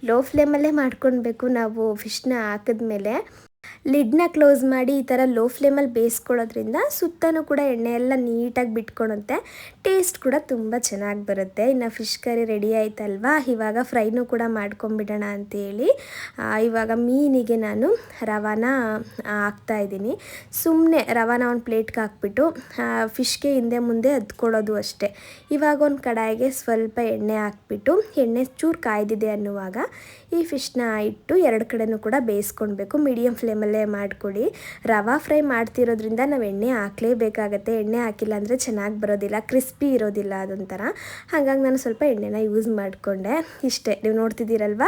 ಲೋ ಫ್ಲೇಮಲ್ಲೇ ಮಾಡ್ಕೊಳ್ಬೇಕು ನಾವು ಫಿಶ್ನ ಹಾಕಿದ್ಮೇಲೆ. ಲಿಡ್ನ ಕ್ಲೋಸ್ ಮಾಡಿ ಈ ಥರ ಲೋ ಫ್ಲೇಮಲ್ಲಿ ಬೇಯಿಸ್ಕೊಳ್ಳೋದ್ರಿಂದ ಸುತ್ತಲೂ ಕೂಡ ಎಣ್ಣೆ ಎಲ್ಲ ನೀಟಾಗಿ ಬಿಟ್ಕೊಳುತ್ತೆ, ಟೇಸ್ಟ್ ಕೂಡ ತುಂಬ ಚೆನ್ನಾಗಿ ಬರುತ್ತೆ. ಇನ್ನು ಫಿಶ್ ಕರಿ ರೆಡಿ ಆಯ್ತಲ್ವಾ, ಇವಾಗ ಫ್ರೈನೂ ಕೂಡ ಮಾಡ್ಕೊಂಬಿಡೋಣ ಅಂತೇಳಿ ಇವಾಗ ಮೀನಿಗೆ ನಾನು ರವಾನ ಹಾಕ್ತಾಯಿದ್ದೀನಿ. ಸುಮ್ಮನೆ ರವಾನ ಒಂದು ಪ್ಲೇಟ್ಗೆ ಹಾಕ್ಬಿಟ್ಟು ಫಿಶ್ಗೆ ಹಿಂದೆ ಮುಂದೆ ಅದ್ಕೊಳ್ಳೋದು ಅಷ್ಟೇ. ಇವಾಗ ಒಂದು ಕಡಾಯಿಗೆ ಸ್ವಲ್ಪ ಎಣ್ಣೆ ಹಾಕ್ಬಿಟ್ಟು ಎಣ್ಣೆ ಚೂರು ಕಾಯ್ದಿದೆ ಅನ್ನುವಾಗ ಈ ಫಿಶ್ನ ಇಟ್ಟು 2 ಕಡೆನೂ ಕೂಡ ಬೇಯಿಸ್ಕೊಳ್ಬೇಕು. ಮೀಡಿಯಮ್ ಫ್ಲೇಮಲ್ಲೇ ಮಾಡಿಕೊಡಿ. ರವಾ ಫ್ರೈ ಮಾಡ್ತಿರೋದ್ರಿಂದ ನಾವು ಎಣ್ಣೆ ಹಾಕಲೇಬೇಕಾಗತ್ತೆ. ಎಣ್ಣೆ ಹಾಕಿಲ್ಲ ಅಂದರೆ ಚೆನ್ನಾಗಿ ಬರೋದಿಲ್ಲ, ಕ್ರಿಸ್ಪಿ ಇರೋದಿಲ್ಲ ಅದೊಂಥರ. ಹಾಗಾಗಿ ನಾನು ಸ್ವಲ್ಪ ಎಣ್ಣೆನ ಯೂಸ್ ಮಾಡಿಕೊಂಡೆ. ಇಷ್ಟೇ, ನೀವು ನೋಡ್ತಿದ್ದೀರಲ್ವ,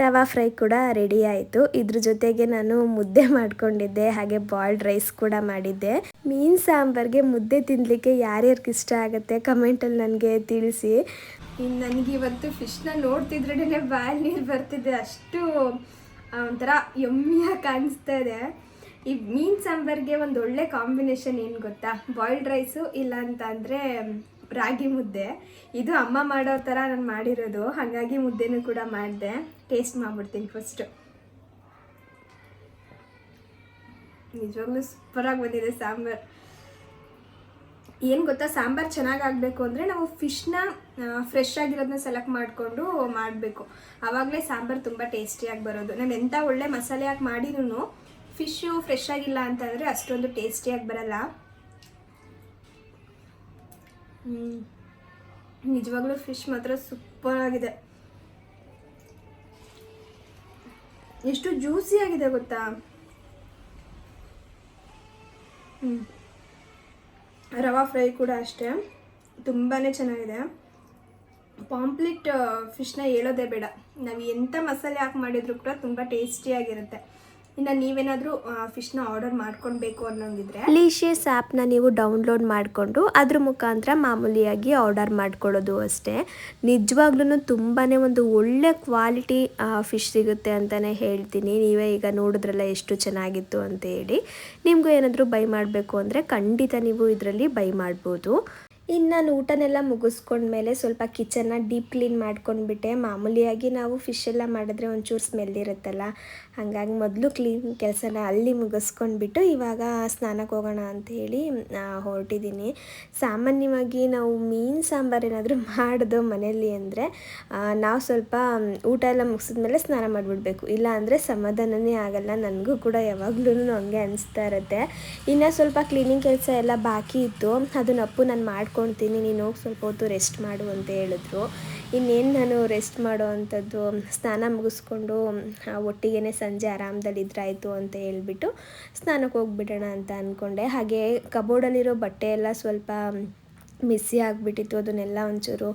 ರವಾ ಫ್ರೈ ಕೂಡ ರೆಡಿ ಆಯಿತು. ಇದ್ರ ಜೊತೆಗೆ ನಾನು ಮುದ್ದೆ ಮಾಡ್ಕೊಂಡಿದ್ದೆ, ಹಾಗೆ ಬಾಯ್ಲ್ಡ್ ರೈಸ್ ಕೂಡ ಮಾಡಿದ್ದೆ. ಮೀನು ಸಾಂಬಾರಿಗೆ ಮುದ್ದೆ ತಿನ್ನಲಿಕ್ಕೆ ಯಾರ್ಯಾರಿಗೆ ಇಷ್ಟ ಆಗುತ್ತೆ ಕಮೆಂಟಲ್ಲಿ ನನಗೆ ತಿಳಿಸಿ. ಇನ್ನು ನನಗಿವತ್ತು ಫಿಶ್ನ ನೋಡ್ತಿದ್ರೇ ಬಾಯಲ್ಲಿ ನೀರು ಬರ್ತಿದೆ, ಅಷ್ಟು ಒಂಥರ ಯಮ್ಮಿಯಾಗಿ ಕಾಣಿಸ್ತಾ ಇದೆ. ಈ ಮೀನು ಸಾಂಬಾರಿಗೆ ಒಂದು ಒಳ್ಳೆ ಕಾಂಬಿನೇಷನ್ ಏನು ಗೊತ್ತಾ, ಬಾಯ್ಲ್ಡ್ ರೈಸು ಇಲ್ಲ ಅಂತ ಅಂದರೆ ರಾಗಿ ಮುದ್ದೆ. ಇದು ಅಮ್ಮ ಮಾಡೋ ಥರ ನಾನು ಮಾಡಿರೋದು, ಹಾಗಾಗಿ ಮುದ್ದೆನೂ ಕೂಡ ಮಾಡಿದೆ. ಟೇಸ್ಟ್ ಮಾಡಿಬಿಡ್ತೀನಿ ಫಸ್ಟು. ನಿಜವಾಗ್ಲೂ ಸೂಪರಾಗಿ ಬಂದಿದೆ ಸಾಂಬಾರು. ಏನು ಗೊತ್ತಾ, ಸಾಂಬಾರು ಚೆನ್ನಾಗಾಗಬೇಕು ಅಂದರೆ ನಾವು ಫಿಶ್ನ ಫ್ರೆಶ್ ಆಗಿರೋದನ್ನ ಸೆಲೆಕ್ಟ್ ಮಾಡಿಕೊಂಡು ಮಾಡಬೇಕು, ಆವಾಗಲೇ ಸಾಂಬಾರು ತುಂಬ ಟೇಸ್ಟಿಯಾಗಿ ಬರೋದು. ನಾನು ಎಂಥ ಒಳ್ಳೆ ಮಸಾಲೆ ಹಾಕಿ ಮಾಡಿನೂ ಫಿಶ್ಶು ಫ್ರೆಶ್ ಆಗಿಲ್ಲ ಅಂತಂದರೆ ಅಷ್ಟೊಂದು ಟೇಸ್ಟಿಯಾಗಿ ಬರಲ್ಲ. ನಿಜವಾಗ್ಲೂ ಫಿಶ್ ಮಾತ್ರ ಸೂಪರಾಗಿದೆ, ಎಷ್ಟು ಜ್ಯೂಸಿಯಾಗಿದೆ ಗೊತ್ತಾ. ರವಾ ಫ್ರೈ ಕೂಡ ಅಷ್ಟೇ ತುಂಬಾ ಚೆನ್ನಾಗಿದೆ. ಪಾಂಪ್ಲೆಟ್ ಫಿಶ್ನ ಹೇಳೋದೇ ಬೇಡ, ನಾವು ಎಂಥ ಮಸಾಲೆ ಹಾಕಿ ಮಾಡಿದರೂ ಕೂಡ ತುಂಬ ಟೇಸ್ಟಿಯಾಗಿರುತ್ತೆ. ಇನ್ನು ನೀವೇನಾದರೂ ಫಿಶ್ನ ಆರ್ಡರ್ ಮಾಡ್ಕೊಳ್ಬೇಕು ಅನ್ನೋಂಗಿದ್ರೆ ಲಿಶಿಯಸ್ ಆ್ಯಪ್ನ ನೀವು ಡೌನ್ಲೋಡ್ ಮಾಡಿಕೊಂಡು ಅದ್ರ ಮುಖಾಂತರ ಮಾಮೂಲಿಯಾಗಿ ಆರ್ಡರ್ ಮಾಡ್ಕೊಳ್ಳೋದು ಅಷ್ಟೇ. ನಿಜವಾಗ್ಲೂ ತುಂಬಾ ಒಂದು ಒಳ್ಳೆ ಕ್ವಾಲಿಟಿ ಫಿಶ್ ಸಿಗುತ್ತೆ ಅಂತಲೇ ಹೇಳ್ತೀನಿ. ನೀವೇ ಈಗ ನೋಡಿದ್ರಲ್ಲ ಎಷ್ಟು ಚೆನ್ನಾಗಿತ್ತು ಅಂತ ಹೇಳಿ. ನಿಮಗೂ ಏನಾದರೂ ಬೈ ಮಾಡಬೇಕು ಅಂದರೆ ಖಂಡಿತ ನೀವು ಇದರಲ್ಲಿ ಬೈ ಮಾಡ್ಬೋದು. ಇನ್ನು ನಾನು ಊಟನೆಲ್ಲ ಮುಗಿಸ್ಕೊಂಡ್ಮೇಲೆ ಸ್ವಲ್ಪ ಕಿಚನ್ನ ಡೀಪ್ ಕ್ಲೀನ್ ಮಾಡ್ಕೊಂಡ್ಬಿಟ್ಟೆ. ಮಾಮೂಲಿಯಾಗಿ ನಾವು ಫಿಶ್ ಎಲ್ಲ ಮಾಡಿದ್ರೆ ಒಂಚೂರು ಸ್ಮೆಲ್ ಇರುತ್ತಲ್ಲ, ಹಾಗಾಗಿ ಮೊದಲು ಕ್ಲೀನ್ ಕೆಲಸನ ಅಲ್ಲಿ ಮುಗಿಸ್ಕೊಂಡ್ಬಿಟ್ಟು ಇವಾಗ ಸ್ನಾನಕ್ಕೆ ಹೋಗೋಣ ಅಂತ ಹೇಳಿ ಹೊರಟಿದ್ದೀನಿ. ಸಾಮಾನ್ಯವಾಗಿ ನಾವು ಮೀನು ಸಾಂಬಾರು ಏನಾದರೂ ಮಾಡೋದು ಮನೆಯಲ್ಲಿ ಅಂದರೆ ನಾವು ಸ್ವಲ್ಪ ಊಟ ಎಲ್ಲ ಮುಗಿಸಿದ್ಮೇಲೆ ಸ್ನಾನ ಮಾಡಿಬಿಡ್ಬೇಕು, ಇಲ್ಲ ಅಂದರೆ ಸಮಾಧಾನನೇ ಆಗಲ್ಲ. ನನಗೂ ಕೂಡ ಯಾವಾಗಲೂ ಹಂಗೆ ಅನಿಸ್ತಾ ಇರುತ್ತೆ. ಇನ್ನು ಸ್ವಲ್ಪ ಕ್ಲೀನಿಂಗ್ ಕೆಲಸ ಎಲ್ಲ ಬಾಕಿ ಇತ್ತು, ಅದನ್ನ ಅಪ್ಪು ನಾನು ಮಾಡ್ಕೊಳ್ತೀನಿ, ನೀನು ಹೋಗಿ ಸ್ವಲ್ಪ ಹೊತ್ತು ರೆಸ್ಟ್ ಮಾಡು ಅಂತ ಹೇಳಿದ್ರು. ಇನ್ನೇನು ನಾನು ರೆಸ್ಟ್ ಮಾಡೋ ಅಂಥದ್ದು, ಸ್ನಾನ ಮುಗಿಸ್ಕೊಂಡು ಒಟ್ಟಿಗೆ ಸಂಜೆ ಆರಾಮದಲ್ಲಿದ್ರಾಯ್ತು ಅಂತ ಹೇಳ್ಬಿಟ್ಟು ಸ್ನಾನಕ್ಕೆ ಹೋಗ್ಬಿಡೋಣ ಅಂತ ಅಂದ್ಕೊಂಡೆ. ಹಾಗೆ ಕಬೋರ್ಡಲ್ಲಿರೋ ಬಟ್ಟೆ ಎಲ್ಲ ಸ್ವಲ್ಪ ಮಿಸ್ಸಿ ಆಗಿಬಿಟ್ಟಿತ್ತು, ಅದನ್ನೆಲ್ಲ ಒಂಚೂರು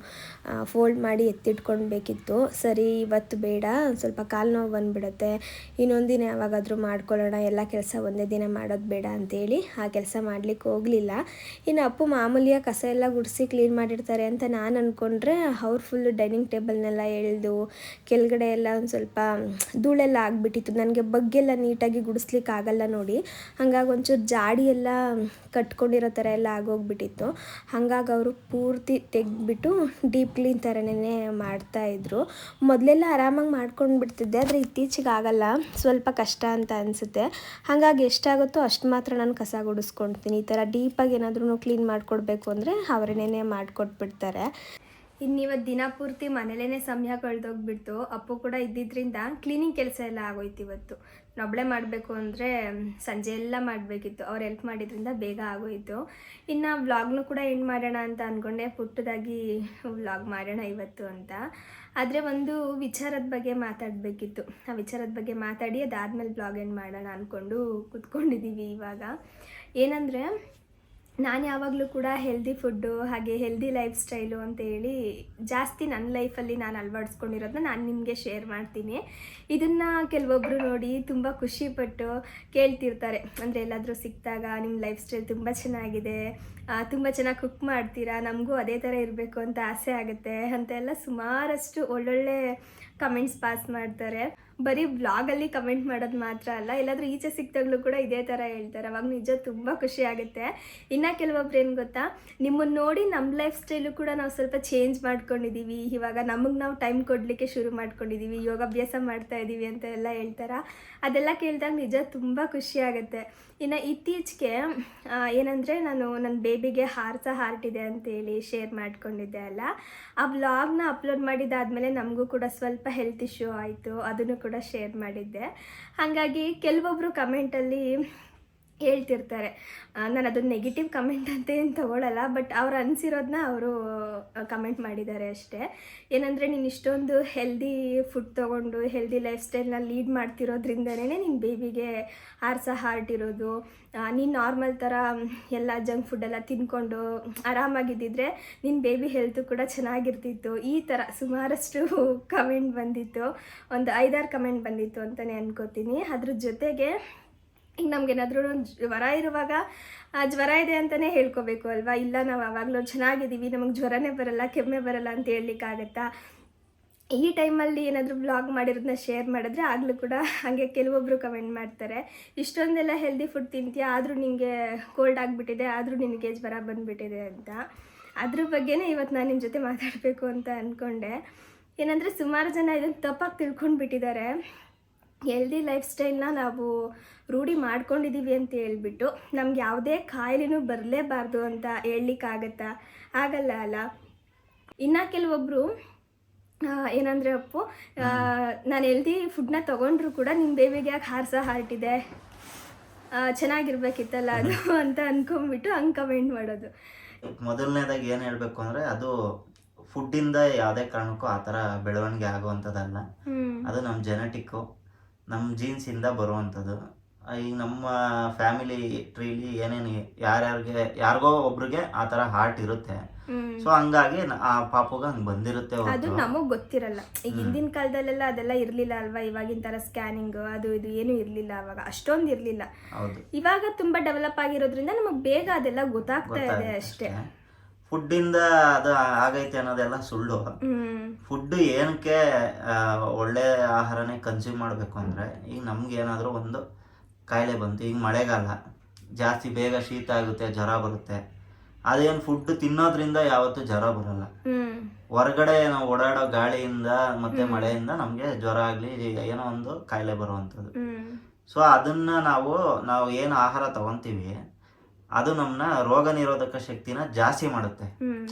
ಫೋಲ್ಡ್ ಮಾಡಿ ಎತ್ತಿಟ್ಕೊಳ್ಬೇಕಿತ್ತು. ಸರಿ ಇವತ್ತು ಬೇಡ, ಸ್ವಲ್ಪ ಕಾಲು ನೋವು ಬಂದುಬಿಡುತ್ತೆ, ಇನ್ನೊಂದು ದಿನ ಯಾವಾಗಾದರೂ ಮಾಡ್ಕೊಳ್ಳೋಣ, ಎಲ್ಲ ಕೆಲಸ ಒಂದೇ ದಿನ ಮಾಡೋದು ಬೇಡ ಅಂತೇಳಿ ಆ ಕೆಲಸ ಮಾಡಲಿಕ್ಕೆ ಹೋಗಲಿಲ್ಲ. ಇನ್ನು ಅಪ್ಪು ಮಾಮೂಲಿಯಾಗಿ ಕಸ ಎಲ್ಲ ಗುಡಿಸಿ ಕ್ಲೀನ್ ಮಾಡಿರ್ತಾರೆ ಅಂತ ನಾನು ಅಂದ್ಕೊಂಡ್ರೆ ಅವ್ರು ಫುಲ್ಲು ಡೈನಿಂಗ್ ಟೇಬಲ್ನೆಲ್ಲ ಎಳೆದು ಕೆಳಗಡೆ ಎಲ್ಲ ಒಂದು ಸ್ವಲ್ಪ ಧೂಳೆಲ್ಲ ಆಗಿಬಿಟ್ಟಿತ್ತು. ನನಗೆ ಬಗ್ಗೆಲ್ಲ ನೀಟಾಗಿ ಗುಡಿಸ್ಲಿಕ್ಕೆ ಆಗಲ್ಲ ನೋಡಿ, ಹಾಗಾಗಿ ಒಂಚೂರು ಜಾಡಿ ಎಲ್ಲ ಕಟ್ಕೊಂಡಿರೋ ಥರ ಎಲ್ಲ ಆಗೋಗ್ಬಿಟ್ಟಿತ್ತು. ಹಾಗಾಗಿ ಅವರು ಪೂರ್ತಿ ತೆಗೆದ್ಬಿಟ್ಟು ಡೀಪ್ ಕ್ಲೀನ್ ಥರನೇ ಮಾಡ್ತಾಯಿದ್ರು. ಮೊದಲೆಲ್ಲ ಆರಾಮಾಗಿ ಮಾಡ್ಕೊಂಡು ಬಿಡ್ತಿದ್ದೆ, ಆದರೆ ಇತ್ತೀಚೆಗೆ ಆಗಲ್ಲ, ಸ್ವಲ್ಪ ಕಷ್ಟ ಅಂತ ಅನಿಸುತ್ತೆ. ಹಾಗಾಗಿ ಎಷ್ಟಾಗುತ್ತೋ ಅಷ್ಟು ಮಾತ್ರ ನಾನು ಕಸ ಗುಡಿಸ್ಕೊಳ್ತೀನಿ. ಈ ಥರ ಡೀಪಾಗಿ ಏನಾದ್ರೂ ಕ್ಲೀನ್ ಮಾಡಿಕೊಡ್ಬೇಕು ಅಂದರೆ ಅವರೇನೇ ಮಾಡಿಕೊಟ್ಬಿಡ್ತಾರೆ. ಇನ್ನಿವತ್ತು ದಿನ ಪೂರ್ತಿ ಮನೇಲೇ ಸಮಯ ಕಳೆದೋಗ್ಬಿಡ್ತು. ಅಪ್ಪು ಕೂಡ ಇದ್ದಿದ್ದರಿಂದ ಕ್ಲೀನಿಂಗ್ ಕೆಲಸ ಎಲ್ಲ ಆಗೋಯ್ತು. ಇವತ್ತು ನೊಬ್ಬಳೆ ಮಾಡಬೇಕು ಅಂದರೆ ಸಂಜೆ ಎಲ್ಲ ಮಾಡಬೇಕಿತ್ತು, ಅವ್ರು ಹೆಲ್ಪ್ ಮಾಡಿದ್ರಿಂದ ಬೇಗ ಆಗೋಯಿತು. ಇನ್ನು ವ್ಲಾಗ್ನು ಕೂಡ ಎಂಡ್ ಮಾಡೋಣ ಅಂತ ಅಂದ್ಕೊಂಡೆ, ಪುಟ್ಟದಾಗಿ ವ್ಲಾಗ್ ಮಾಡೋಣ ಇವತ್ತು ಅಂತ. ಆದರೆ ಒಂದು ವಿಚಾರದ ಬಗ್ಗೆ ಮಾತಾಡಬೇಕಿತ್ತು, ಆ ವಿಚಾರದ ಬಗ್ಗೆ ಮಾತಾಡಿ ಅದಾದಮೇಲೆ ವ್ಲಾಗ್ ಎಂಡ್ ಮಾಡೋಣ ಅಂದ್ಕೊಂಡು ಕೂತ್ಕೊಂಡಿದ್ದೀವಿ. ಇವಾಗ ಏನಂದರೆ, ನಾನು ಯಾವಾಗಲೂ ಕೂಡ ಹೆಲ್ದಿ ಫುಡ್ಡು ಹಾಗೆ ಹೆಲ್ದಿ ಲೈಫ್ ಸ್ಟೈಲು ಅಂತ ಹೇಳಿ ಜಾಸ್ತಿ ನನ್ನ ಲೈಫಲ್ಲಿ ನಾನು ಅಳವಡಿಸ್ಕೊಂಡಿರೋದನ್ನ ನಾನು ನಿಮಗೆ ಶೇರ್ ಮಾಡ್ತೀನಿ. ಇದನ್ನು ಕೆಲವೊಬ್ಬರು ನೋಡಿ ತುಂಬ ಖುಷಿಪಟ್ಟು ಕೇಳ್ತಿರ್ತಾರೆ, ಅಂದರೆ ಎಲ್ಲಾದರೂ ಸಿಕ್ಕಿದಾಗ ನಿಮ್ಮ ಲೈಫ್ ಸ್ಟೈಲ್ ತುಂಬ ಚೆನ್ನಾಗಿದೆ, ತುಂಬ ಚೆನ್ನಾಗಿ ಕುಕ್ ಮಾಡ್ತೀರಾ, ನಮಗೂ ಅದೇ ಥರ ಇರಬೇಕು ಅಂತ ಆಸೆ ಆಗುತ್ತೆ ಅಂತೆಲ್ಲ ಸುಮಾರಷ್ಟು ಒಳ್ಳೊಳ್ಳೆ ಕಮೆಂಟ್ಸ್ ಪಾಸ್ ಮಾಡ್ತಾರೆ. ಬರೀ ವ್ಲಾಗಲ್ಲಿ ಕಮೆಂಟ್ ಮಾಡೋದು ಮಾತ್ರ ಅಲ್ಲ, ಎಲ್ಲಾದರೂ ಈಚೆ ಸಿಕ್ತಾಗಲೂ ಕೂಡ ಇದೇ ಥರ ಹೇಳ್ತಾರೆ. ಅವಾಗ ನಿಜ ತುಂಬ ಖುಷಿ ಆಗುತ್ತೆ. ಇನ್ನು ಕೆಲವೊಬ್ರು ಏನು ಗೊತ್ತಾ, ನಿಮ್ಮನ್ನು ನೋಡಿ ನಮ್ಮ ಲೈಫ್ ಸ್ಟೈಲು ಕೂಡ ನಾವು ಸ್ವಲ್ಪ ಚೇಂಜ್ ಮಾಡ್ಕೊಂಡಿದ್ದೀವಿ, ಇವಾಗ ನಮಗೆ ನಾವು ಟೈಮ್ ಕೊಡಲಿಕ್ಕೆ ಶುರು ಮಾಡ್ಕೊಂಡಿದ್ದೀವಿ, ಯೋಗಾಭ್ಯಾಸ ಮಾಡ್ತಾಯಿದ್ದೀವಿ ಅಂತ ಎಲ್ಲ ಹೇಳ್ತಾರೆ. ಅದೆಲ್ಲ ಕೇಳಿದಾಗ ನಿಜ ತುಂಬ ಖುಷಿ ಆಗುತ್ತೆ. ಇನ್ನು ಇತ್ತೀಚೆಗೆ ಏನಂದರೆ, ನಾನು ನನ್ನ ಬೇಬಿಗೆ ಹಾರ್ಟ್ ಇದೆ ಅಂತೇಳಿ ಶೇರ್ ಮಾಡ್ಕೊಂಡಿದ್ದೆ ಅಲ್ಲ, ಆ ವ್ಲಾಗ್ನ ಅಪ್ಲೋಡ್ ಮಾಡಿದ್ದಾದಮೇಲೆ ನಮಗೂ ಕೂಡ ಸ್ವಲ್ಪ ಹೆಲ್ತ್ ಇಶ್ಯೂ ಆಯಿತು, ಅದನ್ನು ಕೂಡ ಶೇರ್ ಮಾಡಿದ್ದೆ. ಹಾಗಾಗಿ ಕೆಲವೊಬ್ಬರು ಕಮೆಂಟಲ್ಲಿ ಹೇಳ್ತಿರ್ತಾರೆ, ನಾನು ಅದನ್ನು ನೆಗೆಟಿವ್ ಕಮೆಂಟ್ ಅಂತ ಏನು ತೊಗೊಳ್ಳಲ್ಲ, ಬಟ್ ಅವ್ರು ಅನಿಸಿರೋದನ್ನ ಅವರು ಕಮೆಂಟ್ ಮಾಡಿದ್ದಾರೆ ಅಷ್ಟೇ. ಏನಂದರೆ, ನೀನು ಇಷ್ಟೊಂದು ಹೆಲ್ದಿ ಫುಡ್ ತೊಗೊಂಡು ಹೆಲ್ದಿ ಲೈಫ್ ಸ್ಟೈಲ್ನ ಲೀಡ್ ಮಾಡ್ತಿರೋದ್ರಿಂದನೇ ನಿನ್ನ ಬೇಬಿಗೆ ಹಾರ್ಟ್ ಇರೋದು, ನೀನು ನಾರ್ಮಲ್ ಥರ ಎಲ್ಲ ಜಂಕ್ ಫುಡ್ಡೆಲ್ಲ ತಿಂದ್ಕೊಂಡು ಆರಾಮಾಗಿದ್ದಿದ್ರೆ ನಿನ್ನ ಬೇಬಿ ಹೆಲ್ತು ಕೂಡ ಚೆನ್ನಾಗಿರ್ತಿತ್ತು. ಈ ಥರ ಸುಮಾರಷ್ಟು ಕಮೆಂಟ್ ಬಂದಿತ್ತು, ಒಂದು 5-6 ಕಮೆಂಟ್ ಬಂದಿತ್ತು ಅಂತಲೇ ಅನ್ಕೋತೀನಿ. ಅದ್ರ ಜೊತೆಗೆ ಈಗ ನಮಗೇನಾದ್ರೂ ಜ್ವರ ಇರುವಾಗ ಜ್ವರ ಇದೆ ಅಂತಲೇ ಹೇಳ್ಕೋಬೇಕು ಅಲ್ವಾ, ಇಲ್ಲ ನಾವು ಆವಾಗಲೂ ಚೆನ್ನಾಗಿದ್ದೀವಿ, ನಮಗೆ ಜ್ವರನೇ ಬರಲ್ಲ, ಕೆಮ್ಮೆ ಬರಲ್ಲ ಅಂತ ಹೇಳಲಿಕ್ಕಾಗತ್ತಾ? ಈ ಟೈಮಲ್ಲಿ ಏನಾದರೂ ವ್ಲಾಗ್ ಮಾಡಿರೋದನ್ನ ಶೇರ್ ಮಾಡಿದ್ರೆ ಆಗಲೂ ಕೂಡ ಹಾಗೆ ಕೆಲವೊಬ್ಬರು ಕಮೆಂಟ್ ಮಾಡ್ತಾರೆ, ಇಷ್ಟೊಂದೆಲ್ಲ ಹೆಲ್ದಿ ಫುಡ್ ತಿಂತೀಯ, ಆದರೂ ನಿನಗೆ ಕೋಲ್ಡ್ ಆಗಿಬಿಟ್ಟಿದೆ, ಆದರೂ ನಿನಗೆ ಜ್ವರ ಬಂದುಬಿಟ್ಟಿದೆ ಅಂತ. ಅದ್ರ ಬಗ್ಗೆನೇ ಇವತ್ತು ನಾನು ನಿಮ್ಮ ಜೊತೆ ಮಾತಾಡಬೇಕು ಅಂತ ಅಂದ್ಕೊಂಡೆ. ಏನಂದರೆ, ಸುಮಾರು ಜನ ಇದನ್ನು ತಪ್ಪಾಗಿ ತಿಳ್ಕೊಂಡ್ಬಿಟ್ಟಿದ್ದಾರೆ. ಹೆಲ್ದಿ ಲೈಫ್ ಸ್ಟೈಲ್ನ ನಾವು ರೂಢಿ ಮಾಡ್ಕೊಂಡಿದ್ದೀವಿ ಅಂತ ಹೇಳ್ಬಿಟ್ಟು ನಮ್ಗೆ ಯಾವುದೇ ಕಾಯಿಲೆನೂ ಬರಲೇಬಾರ್ದು ಅಂತ ಹೇಳಲಿಕ್ಕಾಗತ್ತಾ? ಆಗಲ್ಲ ಅಲ್ಲ. ಇನ್ನು ಕೆಲವೊಬ್ಬರು ಏನಂದರೆ, ಅಪ್ಪು ನಾನು ಹೆಲ್ದಿ ಫುಡ್ನ ತೊಗೊಂಡ್ರು ಕೂಡ ನಿಮ್ಮ ಬೇಬಿಗೆ ಯಾಕೆ ಹಾರ್ಟ್ ಇದೆ, ಚೆನ್ನಾಗಿರ್ಬೇಕಿತ್ತಲ್ಲ ಅದು ಅಂತ ಅಂದ್ಕೊಂಬಿಟ್ಟು ಹಂಗೆ ಕಮೆಂಟ್ ಮಾಡೋದು. ಮೊದಲನೇದಾಗಿ ಏನು ಹೇಳಬೇಕು ಅಂದರೆ, ಅದು ಫುಡ್ಡಿಂದ ಯಾವುದೇ ಕಾರಣಕ್ಕೂ ಆ ಥರ ಬೆಳವಣಿಗೆ ಆಗುವಂಥದ್ದಲ್ಲ. ಅದು ನಮ್ಮ ಜೆನೆಟಿಕ್ಕು, ನಮ್ಮ ಜೀನ್ಸಿಂದ ಬರುವಂಥದ್ದು. ಈಗ ನಮ್ಮ ಫ್ಯಾಮಿಲಿ ಟ್ರೀಲಿ ಏನೇನು ಯಾರಿಗೋ ಒಬ್ರಿಗೆ ಆ ಥರ ಹಾರ್ಟ್ ಇರುತ್ತೆ. ಸೊ ಹಂಗಾಗಿ ಆ ಪಾಪುಗೆ ಹಂಗೆ ಬಂದಿರುತ್ತೆ. ಅದು ನಮಗೆ ಗೊತ್ತಿರಲ್ಲ. ಈಗ ಹಿಂದಿನ ಕಾಲದಲ್ಲೆಲ್ಲ ಅದೆಲ್ಲ ಇರಲಿಲ್ಲ ಅಲ್ವಾ, ಇವಾಗಿನ ಥರ ಸ್ಕ್ಯಾನಿಂಗ್ ಅದು ಇದು ಏನೂ ಇರಲಿಲ್ಲ, ಅವಾಗ ಅಷ್ಟೊಂದು ಇರಲಿಲ್ಲ. ಇವಾಗ ತುಂಬ ಡೆವಲಪ್ ಆಗಿರೋದ್ರಿಂದ ನಮಗೆ ಬೇಗ ಅದೆಲ್ಲ ಗೊತ್ತಾಗ್ತಾ ಇದೆ ಅಷ್ಟೇ. ಫುಡ್ಡಿಂದ ಅದು ಆಗೈತೆ ಅನ್ನೋದೆಲ್ಲ ಸುಳ್ಳು. ಫುಡ್ ಏನಕ್ಕೆ ಒಳ್ಳೆ ಆಹಾರನೇ ಕನ್ಸ್ಯೂಮ್ ಮಾಡಬೇಕು ಅಂದರೆ, ಈಗ ನಮ್ಗೆ ಏನಾದರೂ ಒಂದು ಕಾಯಿಲೆ ಬಂತು, ಈಗ ಮಳೆಗಾಲ ಜಾಸ್ತಿ ಬೇಗ ಶೀತ ಆಗುತ್ತೆ, ಜ್ವರ ಬರುತ್ತೆ, ಅದೇನು ಫುಡ್ ತಿನ್ನೋದ್ರಿಂದ ಯಾವತ್ತೂ ಜ್ವರ ಬರಲ್ಲ. ಹೊರಗಡೆ ನಾವು ಓಡಾಡೋ ಗಾಳಿಯಿಂದ ಮತ್ತೆ ಮಳೆಯಿಂದ ನಮಗೆ ಜ್ವರ ಆಗಲಿ ಏನೋ ಒಂದು ಕಾಯಿಲೆ ಬರುವಂಥದ್ದು. ಸೊ ಅದನ್ನ ನಾವು ಏನು ಆಹಾರ ತಗೊಂತೀವಿ ಅದು ನಮ್ಮನ್ನ ರೋಗ ನಿರೋಧಕ ಶಕ್ತಿನ ಜಾಸ್ತಿ ಮಾಡುತ್ತೆ.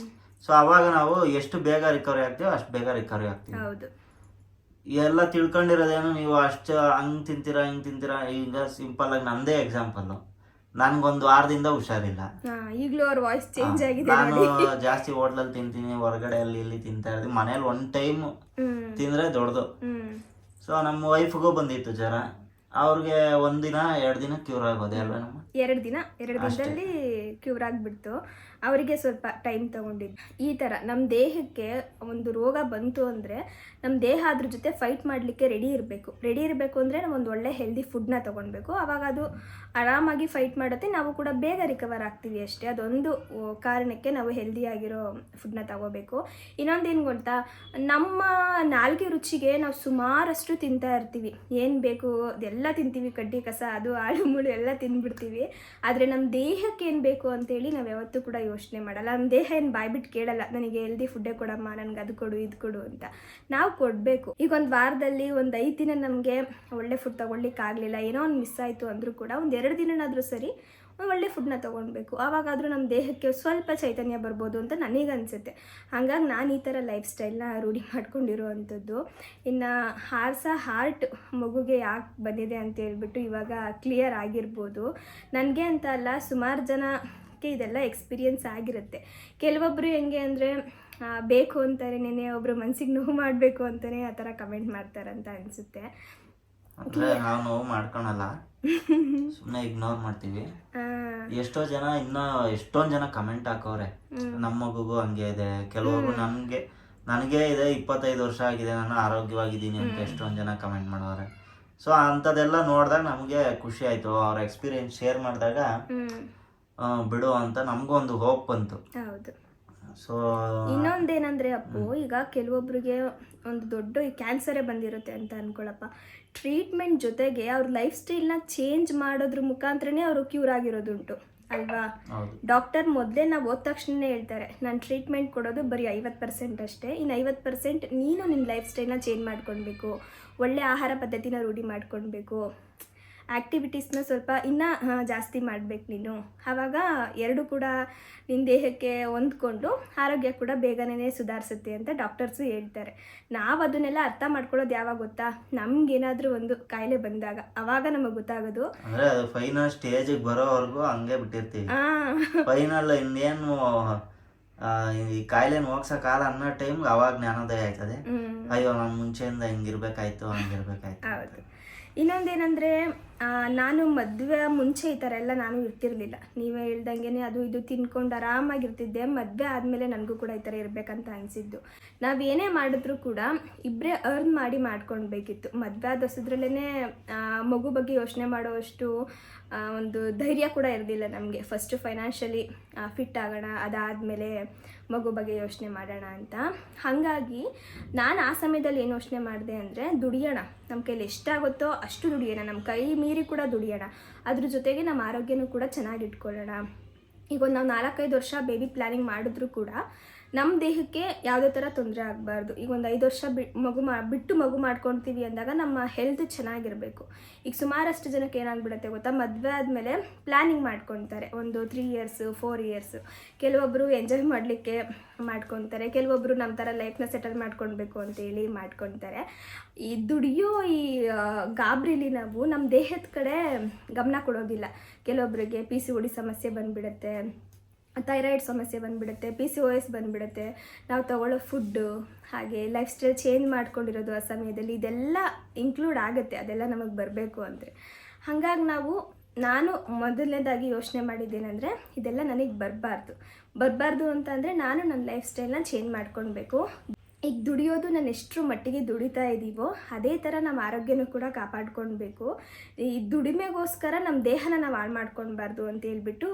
ಸೊ ಅವಾಗ ನಾವು ಎಷ್ಟು ಬೇಗ ರಿಕವರಿ ಆಗ್ತೀವೋ ಅಷ್ಟು ಬೇಗ ರಿಕವರಿ ಆಗ್ತೀವಿ. ಎಲ್ಲ ತಿಳ್ಕೊಂಡಿರೋದೇನು ನೀವು ಅಷ್ಟು ಹಂಗೆ ತಿಂತೀರಾ ಹಿಂಗೆ ತಿಂತೀರಾ. ಈಗ ಸಿಂಪಲ್ ಆಗಿ ನಂದೇ ಎಕ್ಸಾಂಪಲ್, ನನ್ಗೊಂದು ವಾರದಿಂದ ಹುಷಾರಿಲ್ಲ. ಈಗಲೂ ಅವ್ರ ವಾಯ್ಸ್ ಚೇಂಜ್ ಆಗಿದೆ. ನಾನು ಜಾಸ್ತಿ ಹೋಟ್ಲಲ್ಲಿ ತಿಂತೀನಿ, ಹೊರಗಡೆ ಅಲ್ಲಿ ಇಲ್ಲಿ ತಿಂತಾ ಇರ್ತೀನಿ. ಮನೇಲಿ ಒನ್ ಟೈಮ್ ತಿಂದ್ರೆ ದೊಡ್ಡದು. ಸೊ ನಮ್ಮ ವೈಫ್ಗೂ ಬಂದಿತ್ತು ಜ್ವರ. ಅವ್ರಿಗೆ 1 ದಿನ 2 ದಿನ ಕ್ಯೂರ್ ಆಗೋದೆ ಅಲ್ವಾ ನಮ್ಮ? 2 ದಿನದಲ್ಲಿ ಕ್ಯೂರ್ ಆಗಿಬಿಡ್ತು. ಅವರಿಗೆ ಸ್ವಲ್ಪ ಟೈಮ್ ತಗೊಂಡಿದ್ದು. ಈ ಥರ ನಮ್ಮ ದೇಹಕ್ಕೆ ಒಂದು ರೋಗ ಬಂತು ಅಂದರೆ ನಮ್ಮ ದೇಹ ಅದ್ರ ಜೊತೆ ಫೈಟ್ ಮಾಡಲಿಕ್ಕೆ ರೆಡಿ ಇರಬೇಕು ಅಂದರೆ ನಾವು ಒಂದು ಒಳ್ಳೆ ಹೆಲ್ದಿ ಫುಡ್ನ ತೊಗೊಳ್ಬೇಕು. ಆವಾಗ ಅದು ಆರಾಮಾಗಿ ಫೈಟ್ ಮಾಡುತ್ತೆ, ನಾವು ಕೂಡ ಬೇಗ ರಿಕವರ್ ಆಗ್ತೀವಿ ಅಷ್ಟೇ. ಅದೊಂದು ಕಾರಣಕ್ಕೆ ನಾವು ಹೆಲ್ದಿಯಾಗಿರೋ ಫುಡ್ನ ತಗೋಬೇಕು. ಇನ್ನೊಂದೇನು ಗೊತ್ತಾ, ನಮ್ಮ ನಾಲ್ಗೆ ರುಚಿಗೆ ನಾವು ಸುಮಾರಷ್ಟು ತಿಂತಾ ಇರ್ತೀವಿ. ಏನು ಬೇಕು ಅದೆಲ್ಲ ತಿಂತೀವಿ, ಕಡ್ಡಿ ಕಸ ಅದು ಆಳು ಮುಳು ಎಲ್ಲ ತಿಂದ್ಬಿಡ್ತೀವಿ. ಆದರೆ ನಮ್ಮ ದೇಹಕ್ಕೆ ಏನು ಬೇಕು ಅಂತೇಳಿ ನಾವು ಯಾವತ್ತೂ ಕೂಡ ಯೋಚನೆ ಮಾಡಲ್ಲ. ನಮ್ಮ ದೇಹ ಏನು ಬಾಯ್ಬಿಟ್ಟು ಕೇಳಲ್ಲ, ನನಗೆ ಹೆಲ್ದಿ ಫುಡ್ಡೇ ಕೊಡಮ್ಮ, ನನಗೆ ಅದು ಕೊಡು ಇದು ಕೊಡು ಅಂತ. ನಾವು ಕೊಡಬೇಕು. ಈಗ ಒಂದು ವಾರದಲ್ಲಿ ಒಂದು 5 ದಿನ ನಮಗೆ ಒಳ್ಳೆ ಫುಡ್ ತೊಗೊಳ್ಲಿಕ್ಕಾಗಲಿಲ್ಲ, ಏನೋ ಒಂದು ಮಿಸ್ ಆಯಿತು ಅಂದರೂ ಕೂಡ ಒಂದು 2 ದಿನನಾದರೂ ಸರಿ ಒಳ್ಳೆ ಫುಡ್ನ ತೊಗೊಳ್ಬೇಕು. ಆವಾಗಾದರೂ ನಮ್ಮ ದೇಹಕ್ಕೆ ಸ್ವಲ್ಪ ಚೈತನ್ಯ ಬರ್ಬೋದು ಅಂತ ನನಗನ್ಸುತ್ತೆ. ಹಾಗಾಗಿ ನಾನು ಈ ಥರ ಲೈಫ್ ಸ್ಟೈಲ್ನ ರೂಢಿ ಮಾಡ್ಕೊಂಡಿರೋವಂಥದ್ದು. ಇನ್ನು ಹಾರ್ಟ್ ಮಗುಗೆ ಯಾಕೆ ಬಂದಿದೆ ಅಂತ ಹೇಳ್ಬಿಟ್ಟು ಇವಾಗ ಕ್ಲಿಯರ್ ಆಗಿರ್ಬೋದು. ನನಗೆ ಅಂತ ಅಲ್ಲ, ಸುಮಾರು ಜನಕ್ಕೆ ಇದೆಲ್ಲ ಎಕ್ಸ್ಪೀರಿಯನ್ಸ್ ಆಗಿರುತ್ತೆ. ಕೆಲವೊಬ್ಬರು ಹೆಂಗೆ ಅಂದರೆ ಬೇಕು ಅಂತಾನೆ, ಒಬ್ಬರು ಮನಸ್ಸಿಗೆ ನೋವು ಮಾಡಬೇಕು ಅಂತಲೇ ಆ ಥರ ಕಮೆಂಟ್ ಮಾಡ್ತಾರಂತ ಅನಿಸುತ್ತೆ. ಅಂದ್ರೆ ನಾವು ನೋವು ಮಾಡ್ಕೊಳಲ್ಲ, ಸುಮ್ಮನೆ ಇಗ್ನೋರ್ ಮಾಡ್ತೀವಿ. ಎಷ್ಟೊಂದು ಜನ ಕಮೆಂಟ್ ಹಾಕೋರೆ, ನಮ್ಮ ಮಗುಗೂ ಹಂಗೆ ಇದೆ. ಕೆಲವೊಬ್ರು ನನಗೆ ಇದೆ 25 ವರ್ಷ ಆಗಿದೆ, ನಾನು ಆರೋಗ್ಯವಾಗಿದ್ದೀನಿ ಅಂತ ಎಷ್ಟೊಂದು ಜನ ಕಮೆಂಟ್ ಮಾಡೋರೆ. ಸೊ ಅಂಥದ್ದೆಲ್ಲ ನೋಡಿದಾಗ ನಮಗೆ ಖುಷಿ ಆಯಿತು. ಅವ್ರ ಎಕ್ಸ್ಪೀರಿಯನ್ಸ್ ಶೇರ್ ಮಾಡಿದಾಗ ಬಿಡು ಅಂತ ನಮಗೂ ಒಂದು ಹೋಪ್ ಬಂತು. ಹೌದು. ಸೊ ಇನ್ನೊಂದೇನಂದರೆ ಅಪ್ಪು, ಈಗ ಕೆಲವೊಬ್ಬರಿಗೆ ಒಂದು ದೊಡ್ಡ ಕ್ಯಾನ್ಸರೇ ಬಂದಿರುತ್ತೆ ಅಂತ ಅಂದ್ಕೊಳ್ಳಪ್ಪ. ಟ್ರೀಟ್ಮೆಂಟ್ ಜೊತೆಗೆ ಅವ್ರ ಲೈಫ್ ಸ್ಟೈಲ್ನ ಚೇಂಜ್ ಮಾಡೋದ್ರ ಮುಖಾಂತರನೇ ಅವರು ಕ್ಯೂರ್ ಆಗಿರೋದುಂಟು ಅಲ್ವಾ? ಡಾಕ್ಟರ್ ಮೊದಲೇ ನಾವು ಹೋದ ತಕ್ಷಣನೇ ಹೇಳ್ತಾರೆ, ನಾನು ಟ್ರೀಟ್ಮೆಂಟ್ ಕೊಡೋದು ಬರೀ 50% ಅಷ್ಟೇ, ಇನ್ನು 50% ನೀನು ನಿನ್ನ ಲೈಫ್ ಸ್ಟೈಲ್ನ ಚೇಂಜ್ ಮಾಡ್ಕೊಳ್ಬೇಕು, ಒಳ್ಳೆ ಆಹಾರ ಪದ್ಧತಿನ ರೂಢಿ ಮಾಡ್ಕೊಳ್ಬೇಕು, ಆ್ಯಕ್ಟಿವಿಟೀಸ್ನ ಸ್ವಲ್ಪ ಇನ್ನೂ ಜಾಸ್ತಿ ಮಾಡಬೇಕು ನೀನು. ಆವಾಗ ಎರಡು ಕೂಡ ನಿನ್ನ ದೇಹಕ್ಕೆ ಹೊಂದ್ಕೊಂಡು ಆರೋಗ್ಯ ಕೂಡ ಬೇಗನೆ ಸುಧಾರಿಸುತ್ತೆ ಅಂತ ಡಾಕ್ಟರ್ಸು ಹೇಳ್ತಾರೆ. ನಾವು ಅದನ್ನೆಲ್ಲ ಅರ್ಥ ಮಾಡ್ಕೊಳ್ಳೋದು ಯಾವಾಗ ಗೊತ್ತಾ, ನಮಗೇನಾದರೂ ಒಂದು ಕಾಯಿಲೆ ಬಂದಾಗ ಅವಾಗ ನಮಗೆ ಗೊತ್ತಾಗೋದು. ಅಂದರೆ ಅದು ಫೈನಲ್ ಸ್ಟೇಜಿಗೆ ಬರೋವರೆಗೂ ಹಂಗೆ ಬಿಟ್ಟಿರ್ತೀವಿ. ಫೈನಲ್ ಇನ್ನೇನು ಈ ಕಾಯಿಲೆನ ಹೋಗ್ಸಕ್ಕಾಗಲ್ಲ ಅನ್ನೋ ಟೈಮ್ಗೆ ಅವಾಗ ಜ್ಞಾನೋದಯ ಆಯ್ತದೆ. ಅಯ್ಯೋ ನಾನು ಮುಂಚೆಯಿಂದ ಹಿಂಗಿರ್ಬೇಕಾಯ್ತು ಹಂಗಿರ್ಬೇಕಾಯ್ತು. ಹೌದು. ಇನ್ನೊಂದೇನೆಂದರೆ, ನಾನು ಮದುವೆ ಮುಂಚೆ ಈ ಥರ ಎಲ್ಲ ನಾನು ಇರ್ತಿರ್ಲಿಲ್ಲ. ನೀವೇ ಹೇಳ್ದಂಗೆ ಅದು ಇದು ತಿನ್ಕೊಂಡು ಆರಾಮಾಗಿರ್ತಿದ್ದೆ. ಮದುವೆ ಆದಮೇಲೆ ನನಗೂ ಕೂಡ ಈ ಥರ ಇರಬೇಕಂತ ಅನಿಸಿದ್ದು. ನಾವೇನೇ ಮಾಡಿದ್ರೂ ಕೂಡ ಇಬ್ಬರೇ ಅರ್ನ್ ಮಾಡಿ ಮಾಡ್ಕೊಳ್ಬೇಕಿತ್ತು. ಮದುವೆ ಆದ ಹೊಸದ್ರಲ್ಲೇ ಮಗು ಬಗ್ಗೆ ಯೋಚನೆ ಮಾಡೋವಷ್ಟು ಒಂದು ಧೈರ್ಯ ಕೂಡ ಇರಲಿಲ್ಲ ನಮಗೆ. ಫಸ್ಟು ಫೈನಾನ್ಷಿಯಲಿ ಫಿಟ್ ಆಗೋಣ, ಅದಾದಮೇಲೆ ಮಗು ಬಗ್ಗೆ ಯೋಚನೆ ಮಾಡೋಣ ಅಂತ. ಹಾಗಾಗಿ ನಾನು ಆ ಸಮಯದಲ್ಲಿ ಏನು ಯೋಚನೆ ಮಾಡಿದೆ ಅಂದರೆ, ದುಡಿಯೋಣ, ನಮ್ಮ ಕೈಲಿ ಎಷ್ಟಾಗುತ್ತೋ ಅಷ್ಟು ದುಡಿಯೋಣ, ನಮ್ಮ ಕೈ ಮೀರಿ ಕೂಡ ದುಡಿಯೋಣ, ಅದ್ರ ಜೊತೆಗೆ ನಮ್ಮ ಆರೋಗ್ಯನೂ ಕೂಡ ಚೆನ್ನಾಗಿಟ್ಕೊಳ್ಳೋಣ. ಈಗ ಒಂದು ನಾವು 4-5 ವರ್ಷ ಬೇಬಿ ಪ್ಲ್ಯಾನಿಂಗ್ ಮಾಡಿದ್ರೂ ಕೂಡ ನಮ್ಮ ದೇಹಕ್ಕೆ ಯಾವುದೇ ಥರ ತೊಂದರೆ ಆಗಬಾರ್ದು. ಈಗ ಒಂದು 5 ವರ್ಷ ಬಿಟ್ಟು ಮಗು ಮಾಡ್ಕೊಳ್ತೀವಿ ಅಂದಾಗ ನಮ್ಮ ಹೆಲ್ತ್ ಚೆನ್ನಾಗಿರಬೇಕು. ಈಗ ಸುಮಾರಷ್ಟು ಜನಕ್ಕೆ ಏನಾಗ್ಬಿಡುತ್ತೆ ಗೊತ್ತಾ, ಮದುವೆ ಆದಮೇಲೆ ಪ್ಲ್ಯಾನಿಂಗ್ ಮಾಡ್ಕೊತಾರೆ, ಒಂದು 3 ಇಯರ್ಸು 4 ಇಯರ್ಸು. ಕೆಲವೊಬ್ಬರು ಎಂಜಾಯ್ ಮಾಡಲಿಕ್ಕೆ ಮಾಡ್ಕೊತಾರೆ, ಕೆಲವೊಬ್ಬರು ನಮ್ಮ ಥರ ಲೈಫ್ನ ಸೆಟಲ್ ಮಾಡ್ಕೊಳ್ಬೇಕು ಅಂತೇಳಿ ಮಾಡ್ಕೊತಾರೆ. ಈ ದುಡಿಯೋ ಈ ಗಾಬರಿಲಿ ನಾವು ನಮ್ಮ ದೇಹದ ಕಡೆ ಗಮನ ಕೊಡೋದಿಲ್ಲ. ಕೆಲವೊಬ್ಬರಿಗೆ PCOD ಸಮಸ್ಯೆ ಬಂದುಬಿಡುತ್ತೆ, ಥೈರಾಯ್ಡ್ ಸಮಸ್ಯೆ ಬಂದುಬಿಡುತ್ತೆ, PCOS ಬಂದುಬಿಡುತ್ತೆ. ನಾವು ತಗೊಳ್ಳೋ ಫುಡ್ಡು, ಹಾಗೆ ಲೈಫ್ ಸ್ಟೈಲ್ ಚೇಂಜ್ ಮಾಡ್ಕೊಂಡಿರೋದು ಆ ಸಮಯದಲ್ಲಿ ಇದೆಲ್ಲ ಇನ್ಕ್ಲೂಡ್ ಆಗುತ್ತೆ, ಅದೆಲ್ಲ ನಮಗೆ ಬರಬೇಕು ಅಂದರೆ. ಹಾಗಾಗಿ ನಾನು ಮೊದಲನೇದಾಗಿ ಯೋಚನೆ ಮಾಡಿದ್ದೇನೆಂದರೆ, ಇದೆಲ್ಲ ನನಗೆ ಬರಬಾರ್ದು ಅಂತಂದರೆ ನಾನು ನನ್ನ ಲೈಫ್ ಸ್ಟೈಲ್ನ ಚೇಂಜ್ ಮಾಡ್ಕೊಳ್ಬೇಕು. ಈಗ ದುಡಿಯೋದು ನಾನು ಎಷ್ಟರ ಮಟ್ಟಿಗೆ ದುಡಿತಾ ಇದ್ದೀವೋ ಅದೇ ಥರ ನಮ್ಮ ಆರೋಗ್ಯನೂ ಕೂಡ ಕಾಪಾಡ್ಕೊಳ್ಬೇಕು. ಈ ದುಡಿಮೆಗೋಸ್ಕರ ನಮ್ಮ ದೇಹನ ನಾವು ಹಾಳು ಮಾಡ್ಕೊಳ್ಬಾರ್ದು ಅಂತ ಹೇಳ್ಬಿಟ್ಟು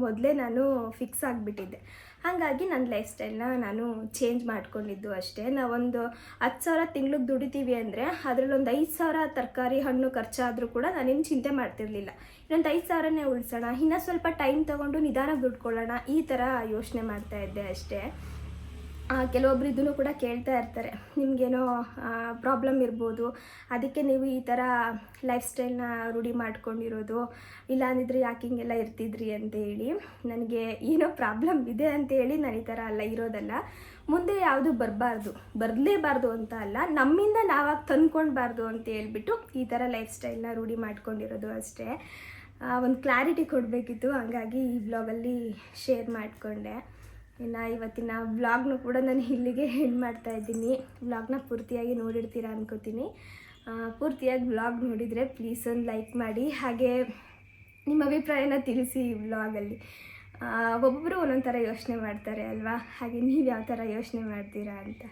ಮೊದಲೇ ನಾನು ಫಿಕ್ಸ್ ಆಗಿಬಿಟ್ಟಿದ್ದೆ. ಹಾಗಾಗಿ ನನ್ನ ಲೈಫ್ ಸ್ಟೈಲ್ನ ನಾನು ಚೇಂಜ್ ಮಾಡ್ಕೊಂಡಿದ್ದು ಅಷ್ಟೇ. ನಾವೊಂದು 10,000 ತಿಂಗ್ಳಿಗೆ ದುಡಿತೀವಿ ಅಂದರೆ ಅದರಲ್ಲೊಂದು 5,000 ತರಕಾರಿ ಹಣ್ಣು ಖರ್ಚಾದರೂ ಕೂಡ ನಾನೇನು ಚಿಂತೆ ಮಾಡ್ತಿರ್ಲಿಲ್ಲ. ಇನ್ನೊಂದು 5,000ನೇ ಉಳಿಸೋಣ, ಇನ್ನೂ ಸ್ವಲ್ಪ ಟೈಮ್ ತೊಗೊಂಡು ನಿಧಾನಕ್ಕೆ ದುಡ್ಕೊಳ್ಳೋಣ, ಈ ಥರ ಯೋಚನೆ ಮಾಡ್ತಾಯಿದ್ದೆ ಅಷ್ಟೇ. ಕೆಲವೊಬ್ರು ಇದನ್ನು ಕೂಡ ಕೇಳ್ತಾ ಇರ್ತಾರೆ, ನಿಮಗೇನೋ ಪ್ರಾಬ್ಲಮ್ ಇರ್ಬೋದು, ಅದಕ್ಕೆ ನೀವು ಈ ಥರ ಲೈಫ್ ಸ್ಟೈಲ್ನ ರೂಢಿ ಮಾಡ್ಕೊಂಡಿರೋದು, ಇಲ್ಲಾಂದಿದ್ರೆ ಯಾಕೆ ಹಿಂಗೆಲ್ಲ ಇರ್ತಿದ್ರಿ ಅಂತ ಹೇಳಿ. ನನಗೆ ಏನೋ ಪ್ರಾಬ್ಲಮ್ ಇದೆ ಅಂತೇಳಿ ನಾನು ಈ ಥರ ಎಲ್ಲ ಇರೋದಲ್ಲ. ಮುಂದೆ ಯಾವುದು ಬರಲೇಬಾರ್ದು ಅಂತ ಅಲ್ಲ, ನಮ್ಮಿಂದ ನಾವಾಗಿ ತಂದ್ಕೊಳ್ಬಾರ್ದು ಅಂತ ಹೇಳ್ಬಿಟ್ಟು ಈ ಥರ ಲೈಫ್ ಸ್ಟೈಲ್ನ ರೂಢಿ ಮಾಡ್ಕೊಂಡಿರೋದು ಅಷ್ಟೇ. ಒಂದು ಕ್ಲಾರಿಟಿ ಕೊಡಬೇಕಿತ್ತು, ಹಂಗಾಗಿ ಈ ಬ್ಲಾಗಲ್ಲಿ ಶೇರ್ ಮಾಡಿಕೊಂಡೆ. ಇನ್ನು ಇವತ್ತಿನ ವ್ಲಾಗ್ನು ಕೂಡ ನಾನು ಇಲ್ಲಿಗೆ ಎಂಡ್ ಮಾಡ್ತಾ ಇದ್ದೀನಿ. ವ್ಲಾಗ್ನ ಪೂರ್ತಿಯಾಗಿ ನೋಡಿರ್ತೀರ ಅನ್ಕೋತೀನಿ. ಪೂರ್ತಿಯಾಗಿ ವ್ಲಾಗ್ ನೋಡಿದರೆ ಪ್ಲೀಸ್ ಒಂದು ಲೈಕ್ ಮಾಡಿ, ಹಾಗೆ ನಿಮ್ಮ ಅಭಿಪ್ರಾಯನ ತಿಳಿಸಿ ಈ ವ್ಲಾಗಲ್ಲಿ. ಒಬ್ಬೊಬ್ಬರು ಒಂದೊಂದು ಥರ ಯೋಚನೆ ಮಾಡ್ತಾರೆ ಅಲ್ವಾ, ಹಾಗೆ ನೀವು ಯಾವ ಥರ ಯೋಚನೆ ಮಾಡ್ತೀರಾ ಅಂತ.